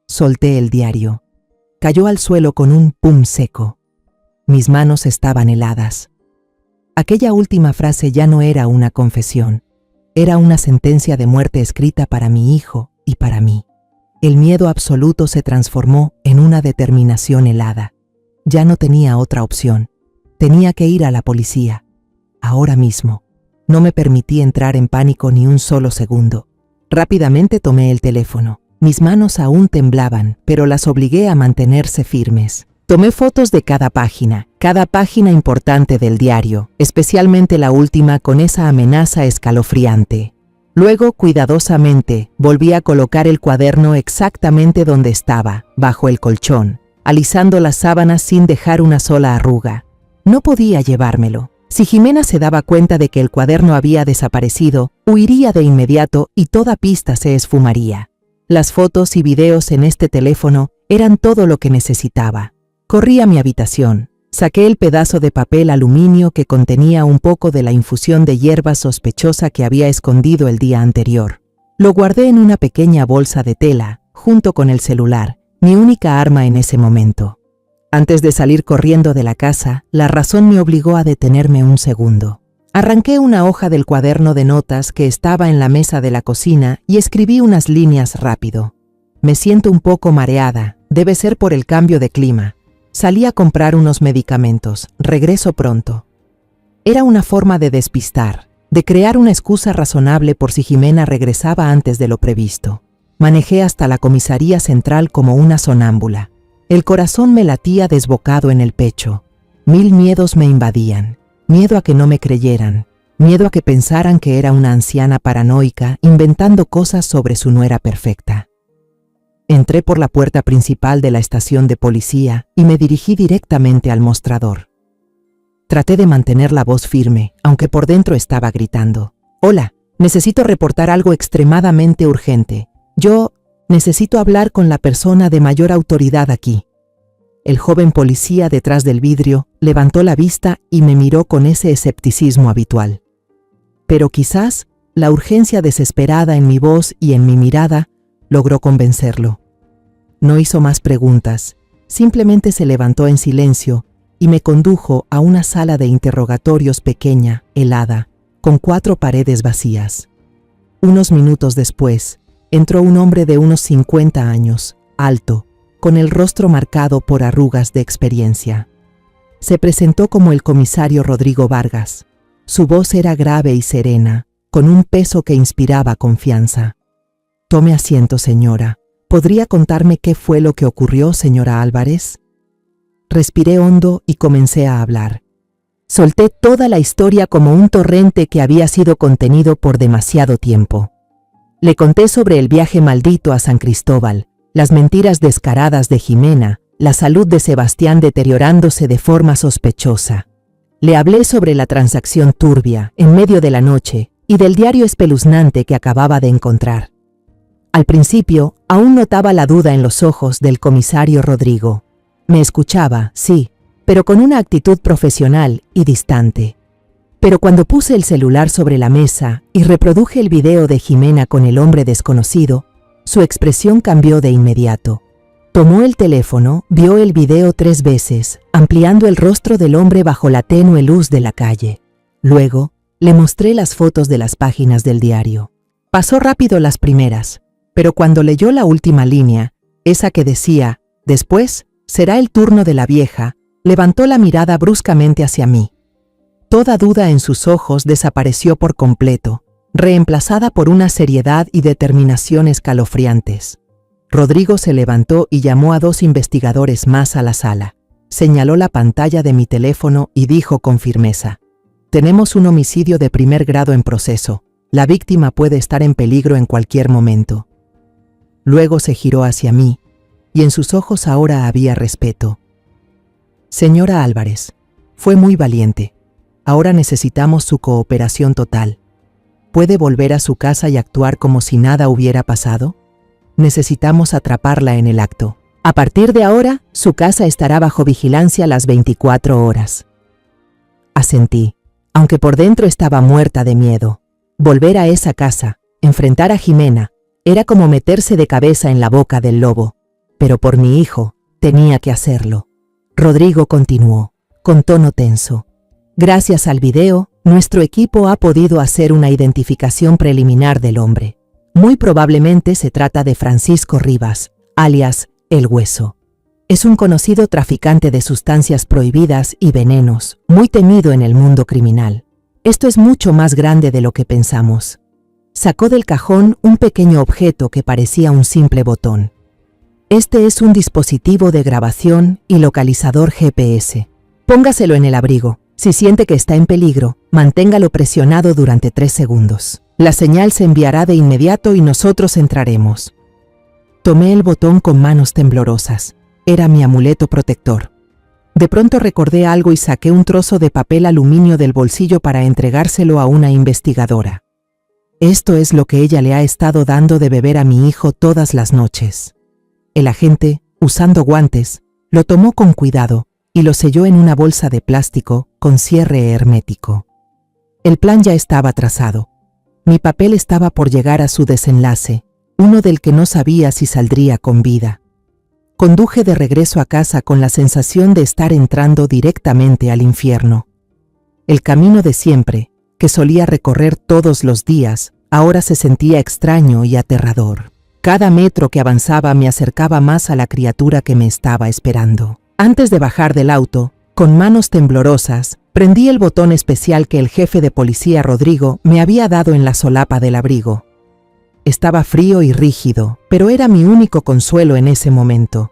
Solté el diario. Cayó al suelo con un pum seco. Mis manos estaban heladas. Aquella última frase ya no era una confesión. Era una sentencia de muerte escrita para mi hijo y para mí. El miedo absoluto se transformó en una determinación helada. Ya no tenía otra opción. Tenía que ir a la policía. Ahora mismo. No me permití entrar en pánico ni un solo segundo. Rápidamente tomé el teléfono. Mis manos aún temblaban, pero las obligué a mantenerse firmes. Tomé fotos de cada página importante del diario, especialmente la última con esa amenaza escalofriante. Luego, cuidadosamente, volví a colocar el cuaderno exactamente donde estaba, bajo el colchón, alisando las sábanas sin dejar una sola arruga. No podía llevármelo. Si Jimena se daba cuenta de que el cuaderno había desaparecido, huiría de inmediato y toda pista se esfumaría. Las fotos y videos en este teléfono eran todo lo que necesitaba. Corrí a mi habitación. Saqué el pedazo de papel aluminio que contenía un poco de la infusión de hierba sospechosa que había escondido el día anterior. Lo guardé en una pequeña bolsa de tela, junto con el celular, mi única arma en ese momento. Antes de salir corriendo de la casa, la razón me obligó a detenerme un segundo. Arranqué una hoja del cuaderno de notas que estaba en la mesa de la cocina y escribí unas líneas rápido. Me siento un poco mareada, debe ser por el cambio de clima. Salí a comprar unos medicamentos, regreso pronto. Era una forma de despistar, de crear una excusa razonable por si Jimena regresaba antes de lo previsto. Manejé hasta la comisaría central como una sonámbula. El corazón me latía desbocado en el pecho. 1000 miedos me invadían. Miedo a que no me creyeran. Miedo a que pensaran que era una anciana paranoica inventando cosas sobre su nuera perfecta. Entré por la puerta principal de la estación de policía y me dirigí directamente al mostrador. Traté de mantener la voz firme, aunque por dentro estaba gritando. «Hola, necesito reportar algo extremadamente urgente. Yo necesito hablar con la persona de mayor autoridad aquí». El joven policía detrás del vidrio levantó la vista y me miró con ese escepticismo habitual. Pero quizás la urgencia desesperada en mi voz y en mi mirada logró convencerlo. No hizo más preguntas, simplemente se levantó en silencio y me condujo a una sala de interrogatorios pequeña, helada, con 4 paredes vacías. Unos minutos después, entró un hombre de unos 50 años, alto, con el rostro marcado por arrugas de experiencia. Se presentó como el comisario Rodrigo Vargas. Su voz era grave y serena, con un peso que inspiraba confianza. «Tome asiento, señora. ¿Podría contarme qué fue lo que ocurrió, señora Álvarez?» Respiré hondo y comencé a hablar. Solté toda la historia como un torrente que había sido contenido por demasiado tiempo. Le conté sobre el viaje maldito a San Cristóbal, las mentiras descaradas de Jimena, la salud de Sebastián deteriorándose de forma sospechosa. Le hablé sobre la transacción turbia, en medio de la noche, y del diario espeluznante que acababa de encontrar. Al principio, aún notaba la duda en los ojos del comisario Rodrigo. Me escuchaba, sí, pero con una actitud profesional y distante. Pero cuando puse el celular sobre la mesa y reproduje el video de Jimena con el hombre desconocido, su expresión cambió de inmediato. Tomó el teléfono, vio el video 3 veces, ampliando el rostro del hombre bajo la tenue luz de la calle. Luego, le mostré las fotos de las páginas del diario. Pasó rápido las primeras, pero cuando leyó la última línea, esa que decía, «Después será el turno de la vieja», levantó la mirada bruscamente hacia mí. Toda duda en sus ojos desapareció por completo, reemplazada por una seriedad y determinación escalofriantes. Rodrigo se levantó y llamó a 2 investigadores más a la sala. Señaló la pantalla de mi teléfono y dijo con firmeza, «Tenemos un homicidio de primer grado en proceso. La víctima puede estar en peligro en cualquier momento». Luego se giró hacia mí, y en sus ojos ahora había respeto. «Señora Álvarez, fue muy valiente. Ahora necesitamos su cooperación total. ¿Puede volver a su casa y actuar como si nada hubiera pasado? Necesitamos atraparla en el acto. A partir de ahora, su casa estará bajo vigilancia las 24 horas. Asentí, aunque por dentro estaba muerta de miedo. Volver a esa casa, enfrentar a Jimena, era como meterse de cabeza en la boca del lobo. Pero por mi hijo, tenía que hacerlo. Rodrigo continuó, con tono tenso. Gracias al video, nuestro equipo ha podido hacer una identificación preliminar del hombre. Muy probablemente se trata de Francisco Rivas, alias El Hueso. Es un conocido traficante de sustancias prohibidas y venenos, muy temido en el mundo criminal. Esto es mucho más grande de lo que pensamos. Sacó del cajón un pequeño objeto que parecía un simple botón. Este es un dispositivo de grabación y localizador GPS. Póngaselo en el abrigo. Si siente que está en peligro, manténgalo presionado durante 3 segundos. La señal se enviará de inmediato y nosotros entraremos. Tomé el botón con manos temblorosas. Era mi amuleto protector. De pronto recordé algo y saqué un trozo de papel aluminio del bolsillo para entregárselo a una investigadora. Esto es lo que ella le ha estado dando de beber a mi hijo todas las noches. El agente, usando guantes, lo tomó con cuidado y lo selló en una bolsa de plástico con cierre hermético. El plan ya estaba trazado. Mi papel estaba por llegar a su desenlace, uno del que no sabía si saldría con vida. Conduje de regreso a casa con la sensación de estar entrando directamente al infierno. El camino de siempre, que solía recorrer todos los días, ahora se sentía extraño y aterrador. Cada metro que avanzaba me acercaba más a la criatura que me estaba esperando. Antes de bajar del auto, con manos temblorosas, prendí el botón especial que el jefe de policía Rodrigo me había dado en la solapa del abrigo. Estaba frío y rígido, pero era mi único consuelo en ese momento.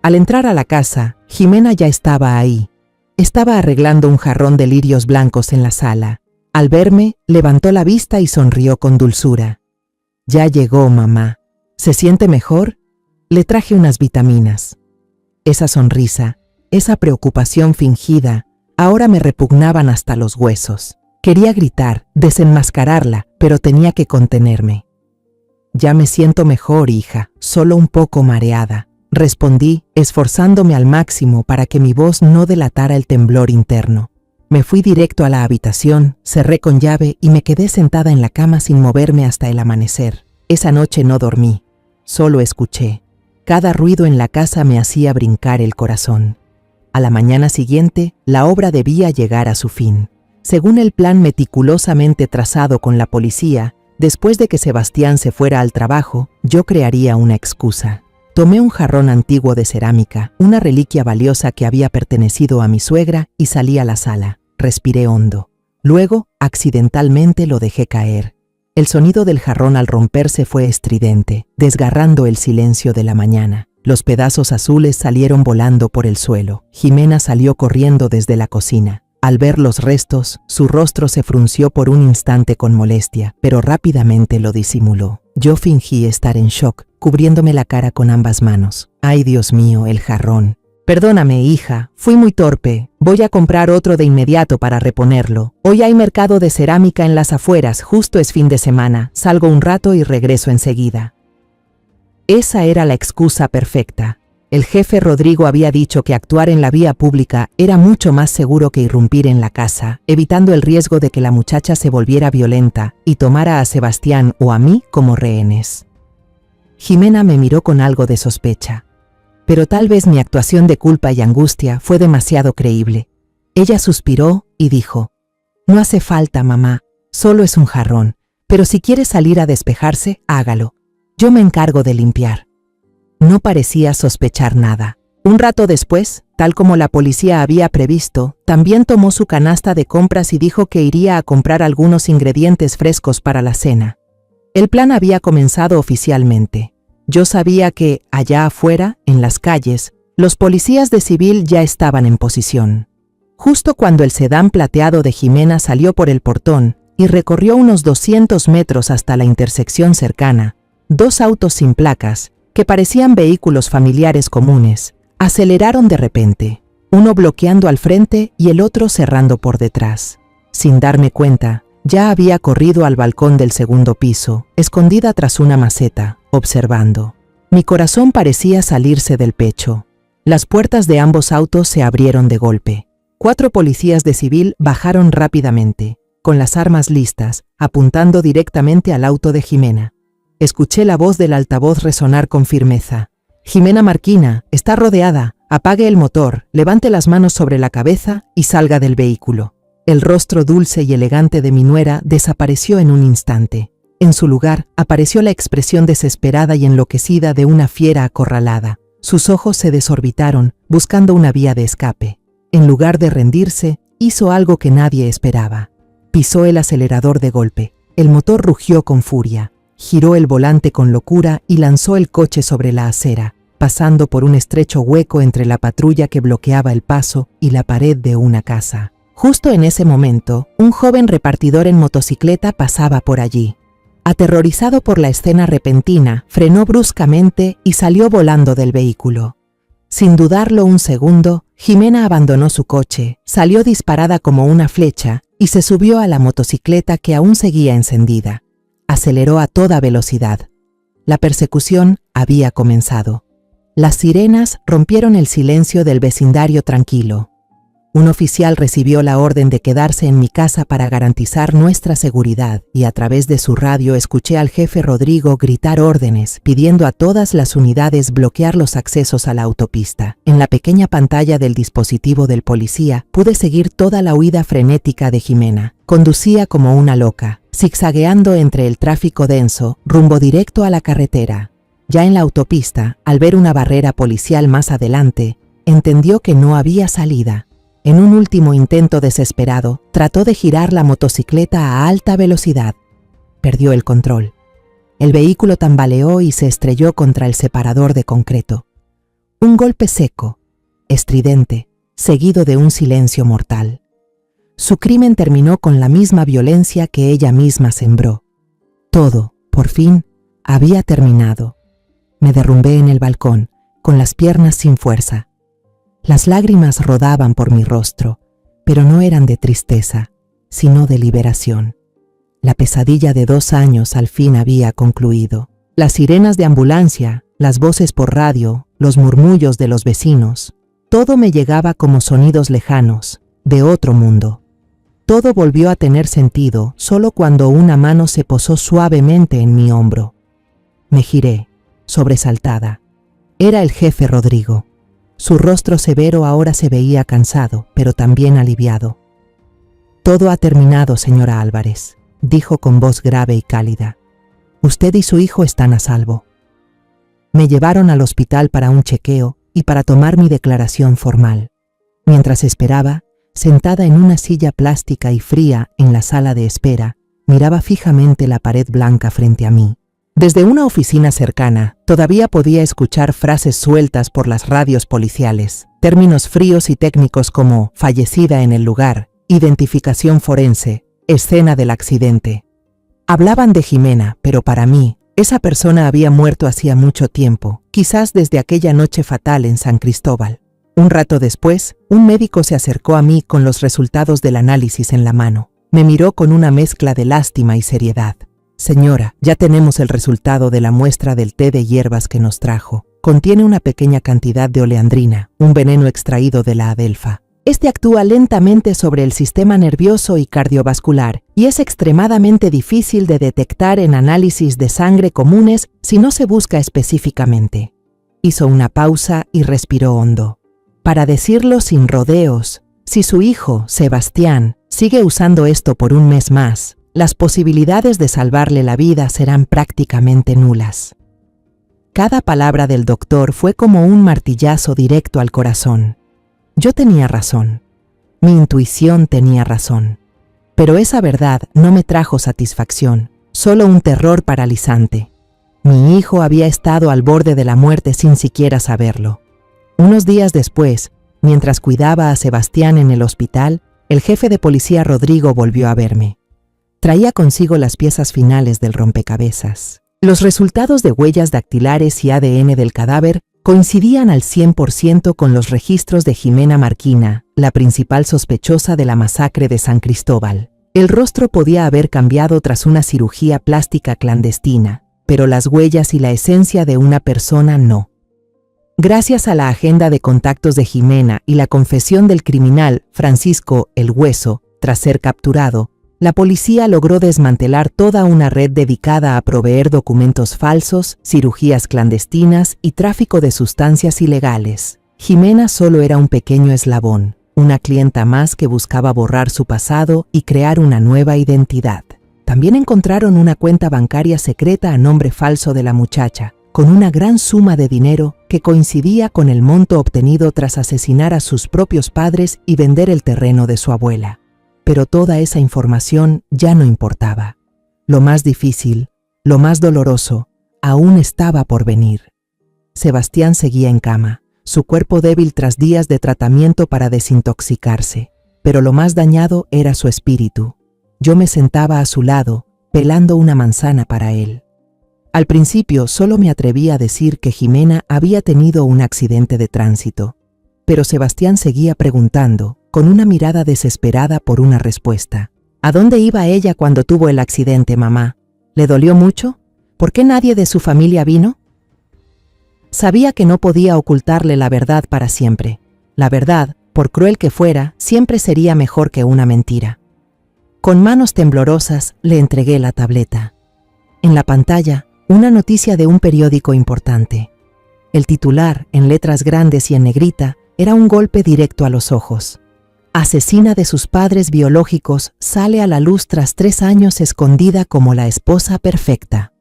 Al entrar a la casa, Jimena ya estaba ahí. Estaba arreglando un jarrón de lirios blancos en la sala. Al verme, levantó la vista y sonrió con dulzura. «Ya llegó, mamá. ¿Se siente mejor? Le traje unas vitaminas». Esa sonrisa, esa preocupación fingida, ahora me repugnaban hasta los huesos. Quería gritar, desenmascararla, pero tenía que contenerme. «Ya me siento mejor, hija, solo un poco mareada», respondí, esforzándome al máximo para que mi voz no delatara el temblor interno. Me fui directo a la habitación, cerré con llave y me quedé sentada en la cama sin moverme hasta el amanecer. Esa noche no dormí, solo escuché. Cada ruido en la casa me hacía brincar el corazón. A la mañana siguiente, la obra debía llegar a su fin. Según el plan meticulosamente trazado con la policía, después de que Sebastián se fuera al trabajo, yo crearía una excusa. Tomé un jarrón antiguo de cerámica, una reliquia valiosa que había pertenecido a mi suegra, y salí a la sala. Respiré hondo. Luego, accidentalmente lo dejé caer. El sonido del jarrón al romperse fue estridente, desgarrando el silencio de la mañana. Los pedazos azules salieron volando por el suelo. Jimena salió corriendo desde la cocina. Al ver los restos, su rostro se frunció por un instante con molestia, pero rápidamente lo disimuló. Yo fingí estar en shock, cubriéndome la cara con ambas manos. ¡Ay, Dios mío, el jarrón! Perdóname, hija, fui muy torpe. Voy a comprar otro de inmediato para reponerlo. Hoy hay mercado de cerámica en las afueras, justo es fin de semana. Salgo un rato y regreso enseguida. Esa era la excusa perfecta. El jefe Rodrigo había dicho que actuar en la vía pública era mucho más seguro que irrumpir en la casa, evitando el riesgo de que la muchacha se volviera violenta y tomara a Sebastián o a mí como rehenes. Jimena me miró con algo de sospecha. Pero tal vez mi actuación de culpa y angustia fue demasiado creíble. Ella suspiró y dijo: «No hace falta, mamá, solo es un jarrón, pero si quiere salir a despejarse, hágalo. Yo me encargo de limpiar». No parecía sospechar nada. Un rato después, tal como la policía había previsto, también tomó su canasta de compras y dijo que iría a comprar algunos ingredientes frescos para la cena. El plan había comenzado oficialmente. Yo sabía que, allá afuera, en las calles, los policías de civil ya estaban en posición. Justo cuando el sedán plateado de Jimena salió por el portón y recorrió unos 200 metros hasta la intersección cercana, 2 autos sin placas, que parecían vehículos familiares comunes, aceleraron de repente, uno bloqueando al frente y el otro cerrando por detrás. Sin darme cuenta, Ya había corrido al balcón del segundo piso, escondida tras una maceta, observando. Mi corazón parecía salirse del pecho. Las puertas de ambos autos se abrieron de golpe. 4 policías de civil bajaron rápidamente, con las armas listas, apuntando directamente al auto de Jimena. Escuché la voz del altavoz resonar con firmeza. «Jimena Marquina, está rodeada. Apague el motor, levante las manos sobre la cabeza y salga del vehículo». El rostro dulce y elegante de mi nuera desapareció en un instante. En su lugar, apareció la expresión desesperada y enloquecida de una fiera acorralada. Sus ojos se desorbitaron, buscando una vía de escape. En lugar de rendirse, hizo algo que nadie esperaba. Pisó el acelerador de golpe. El motor rugió con furia. Giró el volante con locura y lanzó el coche sobre la acera, pasando por un estrecho hueco entre la patrulla que bloqueaba el paso y la pared de una casa. Justo en ese momento, un joven repartidor en motocicleta pasaba por allí. Aterrorizado por la escena repentina, frenó bruscamente y salió volando del vehículo. Sin dudarlo un segundo, Jimena abandonó su coche, salió disparada como una flecha y se subió a la motocicleta que aún seguía encendida. Aceleró a toda velocidad. La persecución había comenzado. Las sirenas rompieron el silencio del vecindario tranquilo. Un oficial recibió la orden de quedarse en mi casa para garantizar nuestra seguridad y a través de su radio escuché al jefe Rodrigo gritar órdenes, pidiendo a todas las unidades bloquear los accesos a la autopista. En la pequeña pantalla del dispositivo del policía pude seguir toda la huida frenética de Jimena. Conducía como una loca, zigzagueando entre el tráfico denso, rumbo directo a la carretera. Ya en la autopista, al ver una barrera policial más adelante, entendió que no había salida. En un último intento desesperado, trató de girar la motocicleta a alta velocidad. Perdió el control. El vehículo tambaleó y se estrelló contra el separador de concreto. Un golpe seco, estridente, seguido de un silencio mortal. Su crimen terminó con la misma violencia que ella misma sembró. Todo, por fin, había terminado. Me derrumbé en el balcón, con las piernas sin fuerza. Las lágrimas rodaban por mi rostro, pero no eran de tristeza, sino de liberación. La pesadilla de 2 años al fin había concluido. Las sirenas de ambulancia, las voces por radio, los murmullos de los vecinos, todo me llegaba como sonidos lejanos, de otro mundo. Todo volvió a tener sentido solo cuando una mano se posó suavemente en mi hombro. Me giré, sobresaltada. Era el jefe Rodrigo. Su rostro severo ahora se veía cansado, pero también aliviado. «Todo ha terminado, señora Álvarez», dijo con voz grave y cálida. «Usted y su hijo están a salvo». Me llevaron al hospital para un chequeo y para tomar mi declaración formal. Mientras esperaba, sentada en una silla plástica y fría en la sala de espera, miraba fijamente la pared blanca frente a mí. Desde una oficina cercana, todavía podía escuchar frases sueltas por las radios policiales, términos fríos y técnicos como fallecida en el lugar, identificación forense, escena del accidente. Hablaban de Jimena, pero para mí, esa persona había muerto hacía mucho tiempo, quizás desde aquella noche fatal en San Cristóbal. Un rato después, un médico se acercó a mí con los resultados del análisis en la mano. Me miró con una mezcla de lástima y seriedad. «Señora, ya tenemos el resultado de la muestra del té de hierbas que nos trajo. Contiene una pequeña cantidad de oleandrina, un veneno extraído de la adelfa. Este actúa lentamente sobre el sistema nervioso y cardiovascular y es extremadamente difícil de detectar en análisis de sangre comunes si no se busca específicamente». Hizo una pausa y respiró hondo. «Para decirlo sin rodeos, si su hijo, Sebastián, sigue usando esto por un mes más, las posibilidades de salvarle la vida serán prácticamente nulas». Cada palabra del doctor fue como un martillazo directo al corazón. Yo tenía razón. Mi intuición tenía razón. Pero esa verdad no me trajo satisfacción, solo un terror paralizante. Mi hijo había estado al borde de la muerte sin siquiera saberlo. Unos días después, mientras cuidaba a Sebastián en el hospital, el jefe de policía Rodrigo volvió a verme. Traía consigo las piezas finales del rompecabezas. Los resultados de huellas dactilares y ADN del cadáver coincidían al 100% con los registros de Jimena Marquina, la principal sospechosa de la masacre de San Cristóbal. El rostro podía haber cambiado tras una cirugía plástica clandestina, pero las huellas y la esencia de una persona no. Gracias a la agenda de contactos de Jimena y la confesión del criminal Francisco El Hueso, tras ser capturado, la policía logró desmantelar toda una red dedicada a proveer documentos falsos, cirugías clandestinas y tráfico de sustancias ilegales. Jimena solo era un pequeño eslabón, una clienta más que buscaba borrar su pasado y crear una nueva identidad. También encontraron una cuenta bancaria secreta a nombre falso de la muchacha, con una gran suma de dinero que coincidía con el monto obtenido tras asesinar a sus propios padres y vender el terreno de su abuela. Pero toda esa información ya no importaba. Lo más difícil, lo más doloroso, aún estaba por venir. Sebastián seguía en cama, su cuerpo débil tras días de tratamiento para desintoxicarse, pero lo más dañado era su espíritu. Yo me sentaba a su lado, pelando una manzana para él. Al principio solo me atreví a decir que Jimena había tenido un accidente de tránsito, pero Sebastián seguía preguntando, con una mirada desesperada por una respuesta. ¿A dónde iba ella cuando tuvo el accidente, mamá? ¿Le dolió mucho? ¿Por qué nadie de su familia vino? Sabía que no podía ocultarle la verdad para siempre. La verdad, por cruel que fuera, siempre sería mejor que una mentira. Con manos temblorosas le entregué la tableta. En la pantalla, una noticia de un periódico importante. El titular, en letras grandes y en negrita, era un golpe directo a los ojos. Asesina de sus padres biológicos sale a la luz tras 3 años escondida como la esposa perfecta.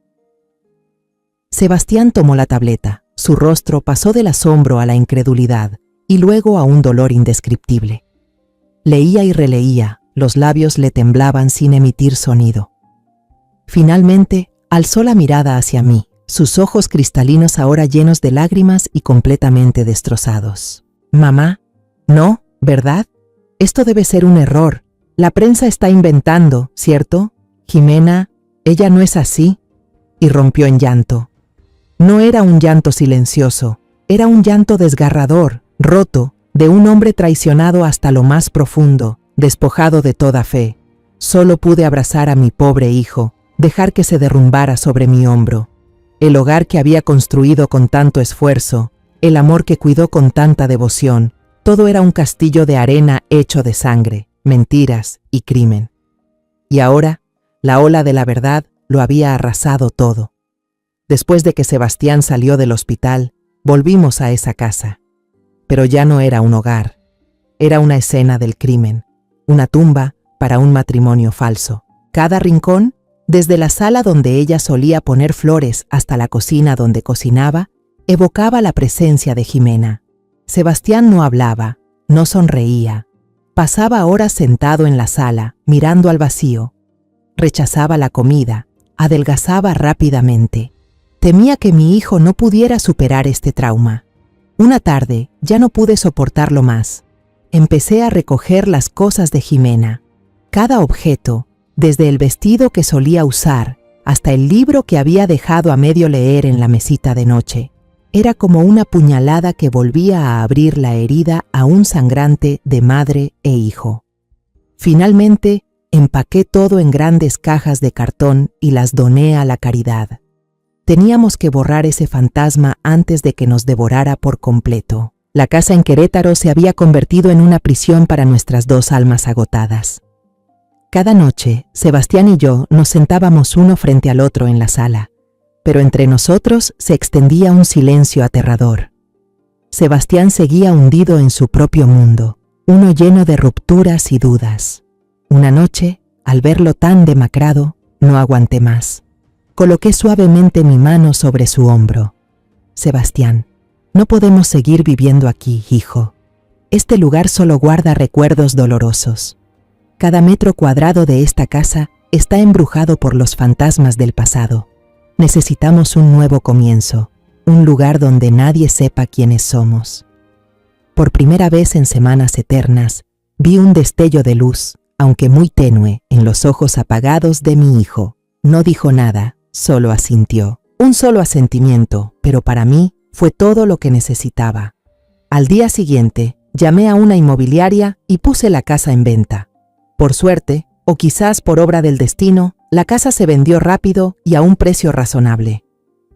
Sebastián tomó la tableta. Su rostro pasó del asombro a la incredulidad y luego a un dolor indescriptible. Leía y releía, los labios le temblaban sin emitir sonido. Finalmente, alzó la mirada hacia mí, sus ojos cristalinos ahora llenos de lágrimas y completamente destrozados. «Mamá, no, ¿verdad? Esto debe ser un error. La prensa está inventando, ¿cierto? Jimena, ella no es así». Y rompió en llanto. No era un llanto silencioso, era un llanto desgarrador, roto, de un hombre traicionado hasta lo más profundo, despojado de toda fe. Solo pude abrazar a mi pobre hijo, dejar que se derrumbara sobre mi hombro. El hogar que había construido con tanto esfuerzo, el amor que cuidó con tanta devoción, todo era un castillo de arena hecho de sangre, mentiras y crimen. Y ahora, la ola de la verdad lo había arrasado todo. Después de que Sebastián salió del hospital, volvimos a esa casa. Pero ya no era un hogar, era una escena del crimen, una tumba para un matrimonio falso. Cada rincón, desde la sala donde ella solía poner flores hasta la cocina donde cocinaba, evocaba la presencia de Jimena. Sebastián no hablaba, no sonreía. Pasaba horas sentado en la sala, mirando al vacío. Rechazaba la comida, adelgazaba rápidamente. Temía que mi hijo no pudiera superar este trauma. Una tarde, ya no pude soportarlo más. Empecé a recoger las cosas de Jimena. Cada objeto, desde el vestido que solía usar hasta el libro que había dejado a medio leer en la mesita de noche, era como una puñalada que volvía a abrir la herida aún sangrante de madre e hijo. Finalmente, empaqué todo en grandes cajas de cartón y las doné a la caridad. Teníamos que borrar ese fantasma antes de que nos devorara por completo. La casa en Querétaro se había convertido en una prisión para nuestras 2 almas agotadas. Cada noche, Sebastián y yo nos sentábamos uno frente al otro en la sala, pero entre nosotros se extendía un silencio aterrador. Sebastián seguía hundido en su propio mundo, uno lleno de rupturas y dudas. Una noche, al verlo tan demacrado, no aguanté más. Coloqué suavemente mi mano sobre su hombro. «Sebastián, no podemos seguir viviendo aquí, hijo. Este lugar solo guarda recuerdos dolorosos. Cada metro cuadrado de esta casa está embrujado por los fantasmas del pasado. Necesitamos un nuevo comienzo, un lugar donde nadie sepa quiénes somos». Por primera vez en semanas eternas, vi un destello de luz, aunque muy tenue, en los ojos apagados de mi hijo. No dijo nada, solo asintió. Un solo asentimiento, pero para mí fue todo lo que necesitaba. Al día siguiente, llamé a una inmobiliaria y puse la casa en venta. Por suerte, o quizás por obra del destino, la casa se vendió rápido y a un precio razonable.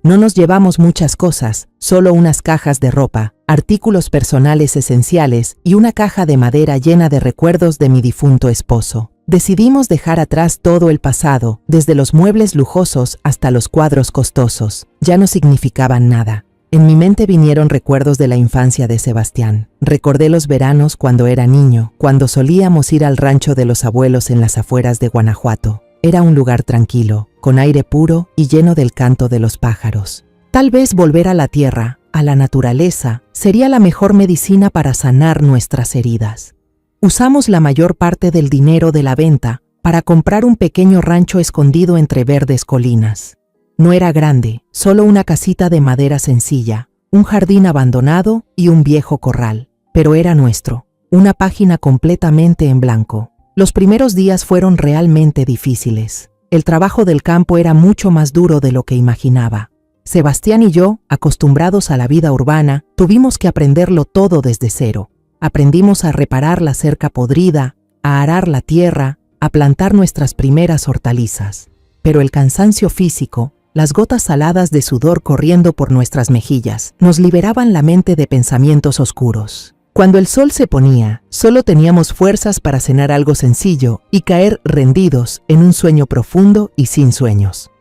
No nos llevamos muchas cosas, solo unas cajas de ropa, artículos personales esenciales y una caja de madera llena de recuerdos de mi difunto esposo. Decidimos dejar atrás todo el pasado, desde los muebles lujosos hasta los cuadros costosos. Ya no significaban nada. En mi mente vinieron recuerdos de la infancia de Sebastián. Recordé los veranos cuando era niño, cuando solíamos ir al rancho de los abuelos en las afueras de Guanajuato. Era un lugar tranquilo, con aire puro y lleno del canto de los pájaros. Tal vez volver a la tierra, a la naturaleza, sería la mejor medicina para sanar nuestras heridas. Usamos la mayor parte del dinero de la venta para comprar un pequeño rancho escondido entre verdes colinas. No era grande, solo una casita de madera sencilla, un jardín abandonado y un viejo corral. Pero era nuestro, una página completamente en blanco. Los primeros días fueron realmente difíciles. El trabajo del campo era mucho más duro de lo que imaginaba. Sebastián y yo, acostumbrados a la vida urbana, tuvimos que aprenderlo todo desde cero. Aprendimos a reparar la cerca podrida, a arar la tierra, a plantar nuestras primeras hortalizas. Pero el cansancio físico, las gotas saladas de sudor corriendo por nuestras mejillas, nos liberaban la mente de pensamientos oscuros. Cuando el sol se ponía, solo teníamos fuerzas para cenar algo sencillo y caer rendidos en un sueño profundo y sin sueños.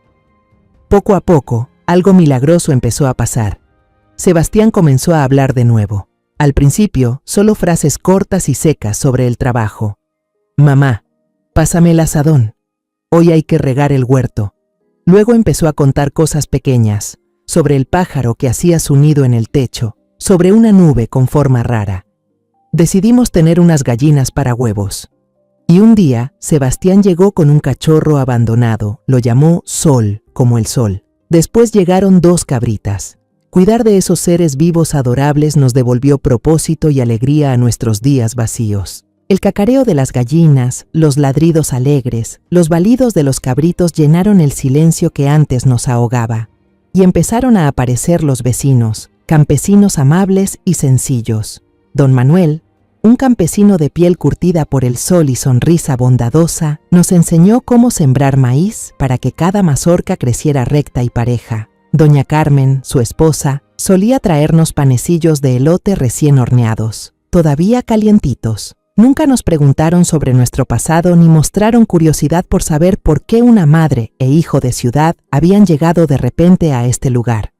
Poco a poco, algo milagroso empezó a pasar. Sebastián comenzó a hablar de nuevo. Al principio, solo frases cortas y secas sobre el trabajo. Mamá, pásame el azadón. Hoy hay que regar el huerto. Luego empezó a contar cosas pequeñas, sobre el pájaro que hacía su nido en el techo, sobre una nube con forma rara. Decidimos tener unas gallinas para huevos. Y un día, Sebastián llegó con un cachorro abandonado, lo llamó Sol, como el sol. Después llegaron 2 cabritas. Cuidar de esos seres vivos adorables nos devolvió propósito y alegría a nuestros días vacíos. El cacareo de las gallinas, los ladridos alegres, los balidos de los cabritos llenaron el silencio que antes nos ahogaba. Y empezaron a aparecer los vecinos, campesinos amables y sencillos. Don Manuel, un campesino de piel curtida por el sol y sonrisa bondadosa, nos enseñó cómo sembrar maíz para que cada mazorca creciera recta y pareja. Doña Carmen, su esposa, solía traernos panecillos de elote recién horneados, todavía calientitos. Nunca nos preguntaron sobre nuestro pasado ni mostraron curiosidad por saber por qué una madre e hijo de ciudad habían llegado de repente a este lugar.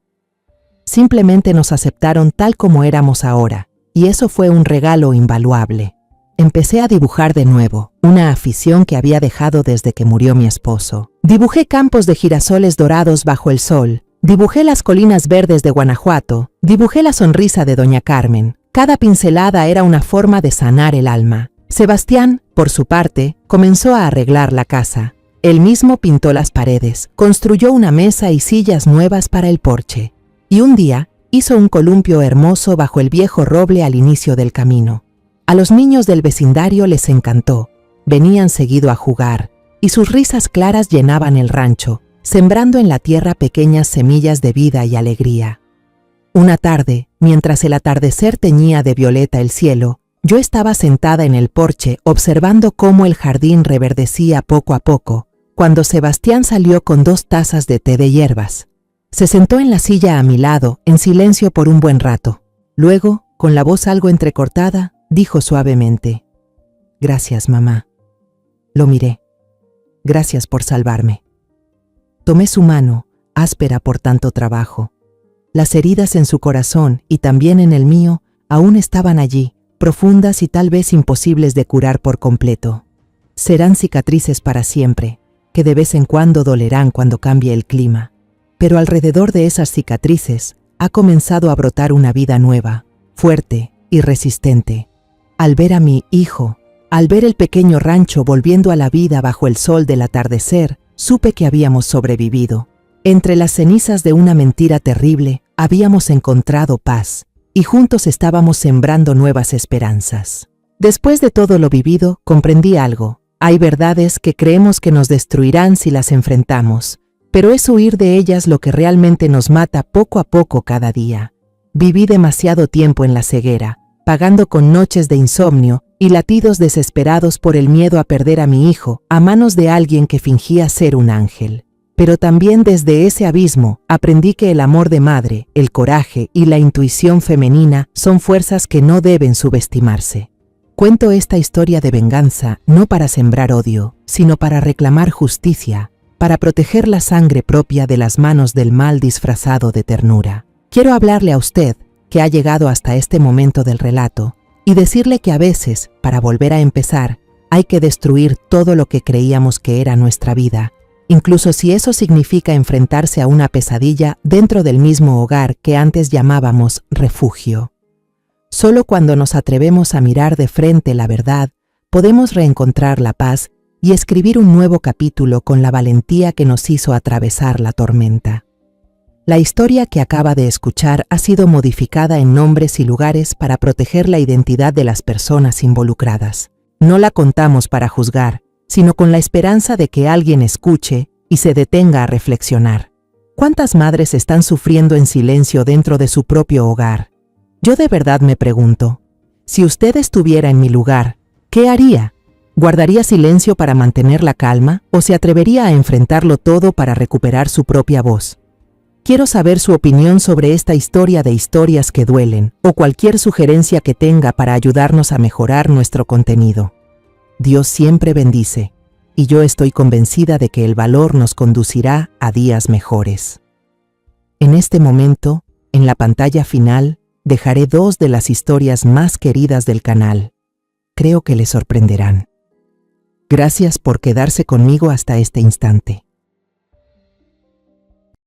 Simplemente nos aceptaron tal como éramos ahora, y eso fue un regalo invaluable. Empecé a dibujar de nuevo, una afición que había dejado desde que murió mi esposo. Dibujé campos de girasoles dorados bajo el sol, dibujé las colinas verdes de Guanajuato, dibujé la sonrisa de Doña Carmen. Cada pincelada era una forma de sanar el alma. Sebastián, por su parte, comenzó a arreglar la casa. Él mismo pintó las paredes, construyó una mesa y sillas nuevas para el porche. Y un día, hizo un columpio hermoso bajo el viejo roble al inicio del camino. A los niños del vecindario les encantó. Venían seguido a jugar, y sus risas claras llenaban el rancho, sembrando en la tierra pequeñas semillas de vida y alegría. Una tarde, mientras el atardecer teñía de violeta el cielo, yo estaba sentada en el porche observando cómo el jardín reverdecía poco a poco, cuando Sebastián salió con 2 tazas de té de hierbas. Se sentó en la silla a mi lado, en silencio por un buen rato. Luego, con la voz algo entrecortada, dijo suavemente: «Gracias, mamá». Lo miré. «Gracias por salvarme». Tomé su mano, áspera por tanto trabajo. Las heridas en su corazón y también en el mío aún estaban allí, profundas y tal vez imposibles de curar por completo. Serán cicatrices para siempre, que de vez en cuando dolerán cuando cambie el clima. Pero alrededor de esas cicatrices ha comenzado a brotar una vida nueva, fuerte y resistente. Al ver a mi hijo, al ver el pequeño rancho volviendo a la vida bajo el sol del atardecer, supe que habíamos sobrevivido. Entre las cenizas de una mentira terrible, habíamos encontrado paz, y juntos estábamos sembrando nuevas esperanzas. Después de todo lo vivido, comprendí algo. Hay verdades que creemos que nos destruirán si las enfrentamos, pero es huir de ellas lo que realmente nos mata poco a poco cada día. Viví demasiado tiempo en la ceguera, pagando con noches de insomnio y latidos desesperados por el miedo a perder a mi hijo a manos de alguien que fingía ser un ángel. Pero también desde ese abismo aprendí que el amor de madre, el coraje y la intuición femenina son fuerzas que no deben subestimarse. Cuento esta historia de venganza no para sembrar odio, sino para reclamar justicia, para proteger la sangre propia de las manos del mal disfrazado de ternura. Quiero hablarle a usted, que ha llegado hasta este momento del relato, y decirle que a veces, para volver a empezar, hay que destruir todo lo que creíamos que era nuestra vida, incluso si eso significa enfrentarse a una pesadilla dentro del mismo hogar que antes llamábamos refugio. Solo cuando nos atrevemos a mirar de frente la verdad, podemos reencontrar la paz y escribir un nuevo capítulo con la valentía que nos hizo atravesar la tormenta. La historia que acaba de escuchar ha sido modificada en nombres y lugares para proteger la identidad de las personas involucradas. No la contamos para juzgar, sino con la esperanza de que alguien escuche y se detenga a reflexionar. ¿Cuántas madres están sufriendo en silencio dentro de su propio hogar? Yo de verdad me pregunto, si usted estuviera en mi lugar, ¿qué haría? ¿Guardaría silencio para mantener la calma o se atrevería a enfrentarlo todo para recuperar su propia voz? Quiero saber su opinión sobre esta historia de historias que duelen o cualquier sugerencia que tenga para ayudarnos a mejorar nuestro contenido. Dios siempre bendice, y yo estoy convencida de que el valor nos conducirá a días mejores. En este momento, en la pantalla final, dejaré 2 de las historias más queridas del canal. Creo que les sorprenderán. Gracias por quedarse conmigo hasta este instante.